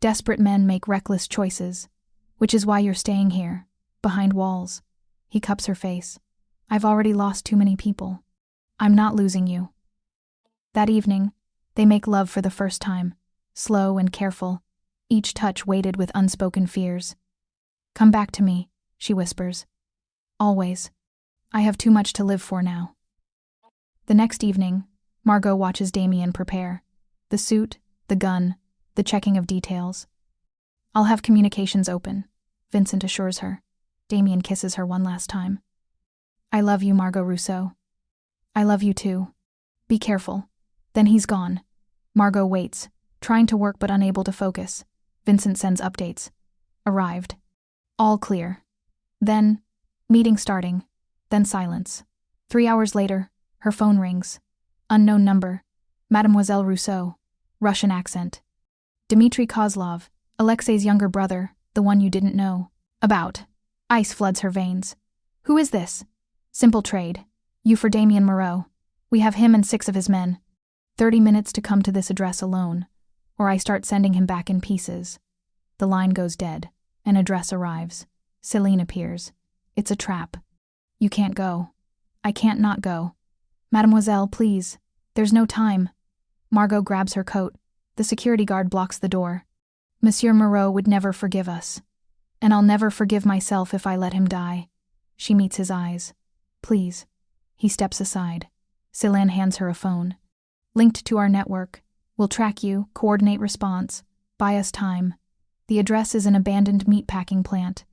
Desperate men make reckless choices, which is why you're staying here, behind walls. He cups her face. I've already lost too many people. I'm not losing you. That evening, they make love for the first time, slow and careful, each touch weighted with unspoken fears. Come back to me, she whispers. Always. I have too much to live for now. The next evening, Margot watches Damien prepare. The suit, the gun, the checking of details. I'll have communications open, Vincent assures her. Damien kisses her one last time. I love you, Margot Rousseau. I love you too. Be careful. Then he's gone. Margot waits, trying to work but unable to focus. Vincent sends updates. Arrived. All clear. Then, meeting starting. Then silence. 3 hours later, her phone rings. Unknown number. Mademoiselle Rousseau. Russian accent. Dmitry Kozlov, Alexei's younger brother, the one you didn't know. About. Ice floods her veins. Who is this? Simple trade. You for Damien Moreau. We have him and 6 of his men. 30 minutes to come to this address alone, or I start sending him back in pieces. The line goes dead. An address arrives. Céline appears. It's a trap. You can't go. I can't not go. Mademoiselle, please. There's no time. Margot grabs her coat. The security guard blocks the door. Monsieur Moreau would never forgive us. And I'll never forgive myself if I let him die. She meets his eyes. Please. He steps aside. Céline hands her a phone. Linked to our network. We'll track you, coordinate response. Buy us time. The address is an abandoned meatpacking plant.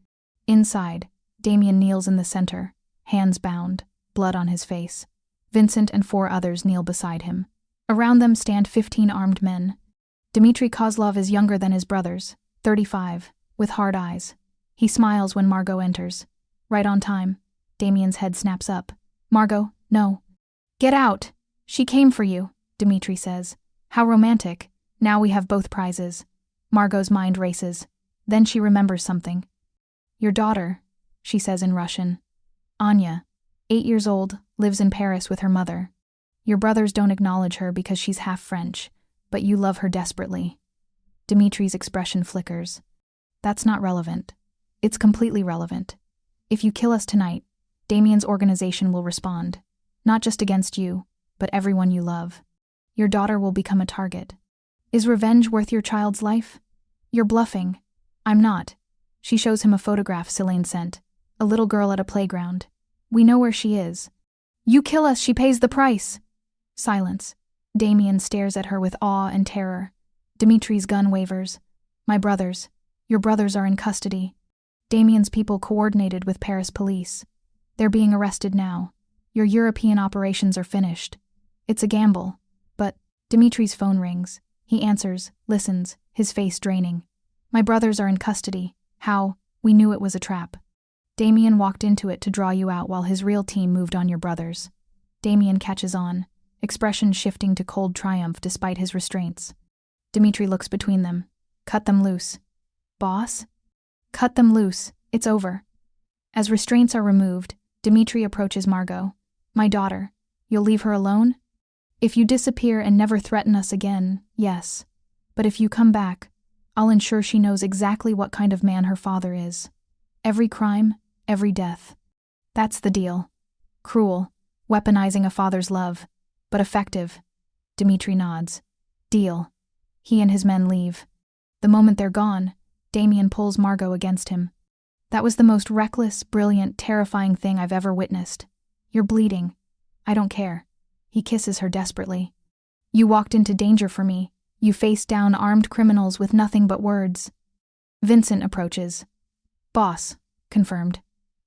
Inside, Damien kneels in the center, hands bound, blood on his face. Vincent and 4 others kneel beside him. Around them stand 15 armed men. Dmitry Kozlov is younger than his brothers, 35, with hard eyes. He smiles when Margot enters. Right on time. Damien's head snaps up. Margot, no. Get out! She came for you, Dmitry says. How romantic. Now we have both prizes. Margot's mind races. Then she remembers something. Your daughter, she says in Russian. Anya, 8 years old, lives in Paris with her mother. Your brothers don't acknowledge her because she's half French, but you love her desperately. Dmitry's expression flickers. That's not relevant. It's completely relevant. If you kill us tonight, Damien's organization will respond. Not just against you, but everyone you love. Your daughter will become a target. Is revenge worth your child's life? You're bluffing. I'm not. She shows him a photograph Céline sent. A little girl at a playground. We know where she is. You kill us, she pays the price. Silence. Damien stares at her with awe and terror. Dmitry's gun wavers. My brothers. Your brothers are in custody. Damien's people coordinated with Paris police. They're being arrested now. Your European operations are finished. It's a gamble. But Dmitry's phone rings. He answers, listens, his face draining. My brothers are in custody. How? We knew it was a trap. Damien walked into it to draw you out while his real team moved on your brothers. Damien catches on, expression shifting to cold triumph despite his restraints. Dmitry looks between them. Cut them loose. Boss? Cut them loose. It's over. As restraints are removed, Dmitry approaches Margot. My daughter. You'll leave her alone? If you disappear and never threaten us again, yes. But if you come back, I'll ensure she knows exactly what kind of man her father is. Every crime, every death. That's the deal. Cruel, weaponizing a father's love, but effective. Dimitri nods. Deal. He and his men leave. The moment they're gone, Damien pulls Margot against him. That was the most reckless, brilliant, terrifying thing I've ever witnessed. You're bleeding. I don't care. He kisses her desperately. You walked into danger for me. You faced down armed criminals with nothing but words. Vincent approaches. Boss, confirmed.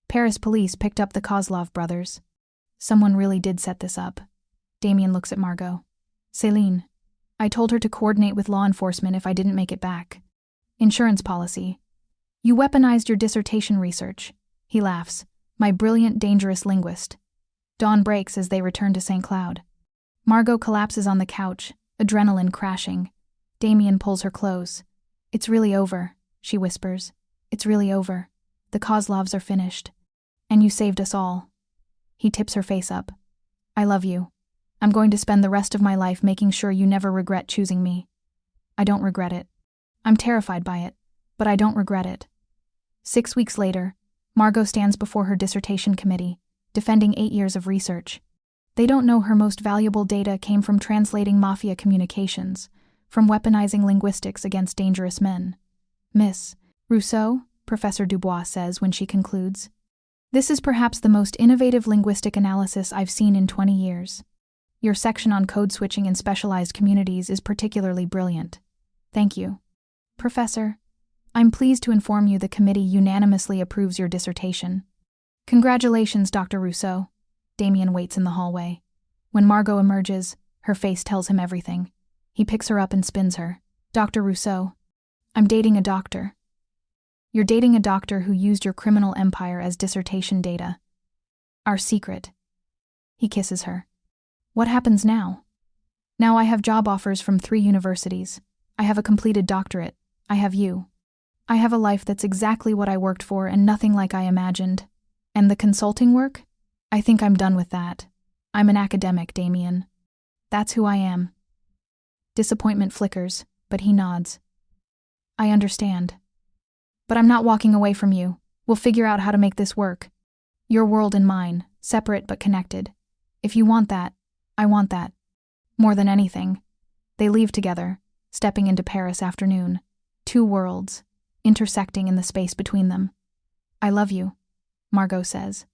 Paris police picked up the Kozlov brothers. Someone really did set this up. Damien looks at Margot. Céline. I told her to coordinate with law enforcement if I didn't make it back. Insurance policy. You weaponized your dissertation research. He laughs. My brilliant, dangerous linguist. Dawn breaks as they return to St. Cloud. Margot collapses on the couch, adrenaline crashing. Damien pulls her close. It's really over, she whispers. It's really over. The Kozlovs are finished. And you saved us all. He tips her face up. I love you. I'm going to spend the rest of my life making sure you never regret choosing me. I don't regret it. I'm terrified by it, but I don't regret it. 6 weeks later, Margot stands before her dissertation committee, defending 8 years of research. They don't know her most valuable data came from translating Mafia communications, from weaponizing linguistics against dangerous men. Miss Rousseau, Professor Dubois says when she concludes, this is perhaps the most innovative linguistic analysis I've seen in 20 years. Your section on code switching in specialized communities is particularly brilliant. Thank you. Professor, I'm pleased to inform you the committee unanimously approves your dissertation. Congratulations, Dr. Rousseau. Damien waits in the hallway. When Margot emerges, her face tells him everything. He picks her up and spins her. Dr. Rousseau, I'm dating a doctor. You're dating a doctor who used your criminal empire as dissertation data. Our secret. He kisses her. What happens now? Now I have job offers from 3 universities. I have a completed doctorate. I have you. I have a life that's exactly what I worked for and nothing like I imagined. And the consulting work? I think I'm done with that. I'm an academic, Damien. That's who I am. Disappointment flickers, but he nods. I understand. But I'm not walking away from you. We'll figure out how to make this work. Your world and mine, separate but connected. If you want that, I want that. More than anything. They leave together, stepping into Paris afternoon. 2 worlds, intersecting in the space between them. I love you, Margot says.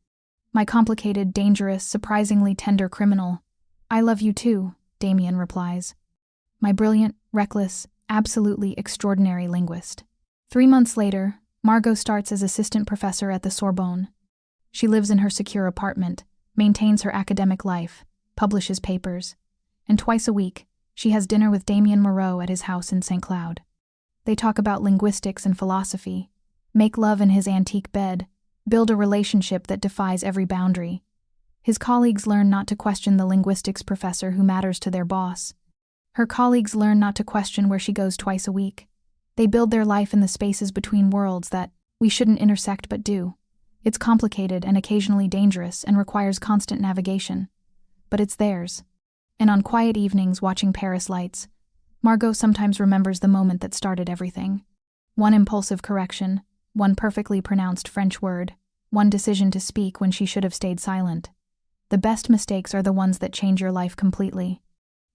My complicated, dangerous, surprisingly tender criminal. I love you too, Damien replies. My brilliant, reckless, absolutely extraordinary linguist. 3 months later, Margot starts as assistant professor at the Sorbonne. She lives in her secure apartment, maintains her academic life, publishes papers, and twice a week, she has dinner with Damien Moreau at his house in St. Cloud. They talk about linguistics and philosophy, make love in his antique bed, build a relationship that defies every boundary. His colleagues learn not to question the linguistics professor who matters to their boss. Her colleagues learn not to question where she goes twice a week. They build their life in the spaces between worlds that we shouldn't intersect but do. It's complicated and occasionally dangerous and requires constant navigation. But it's theirs. And on quiet evenings watching Paris lights, Margot sometimes remembers the moment that started everything. One impulsive correction, one perfectly pronounced French word, one decision to speak when she should have stayed silent. The best mistakes are the ones that change your life completely.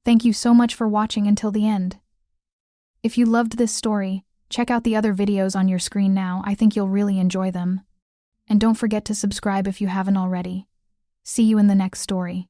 Thank you so much for watching until the end. If you loved this story, check out the other videos on your screen now. I think you'll really enjoy them. And don't forget to subscribe if you haven't already. See you in the next story.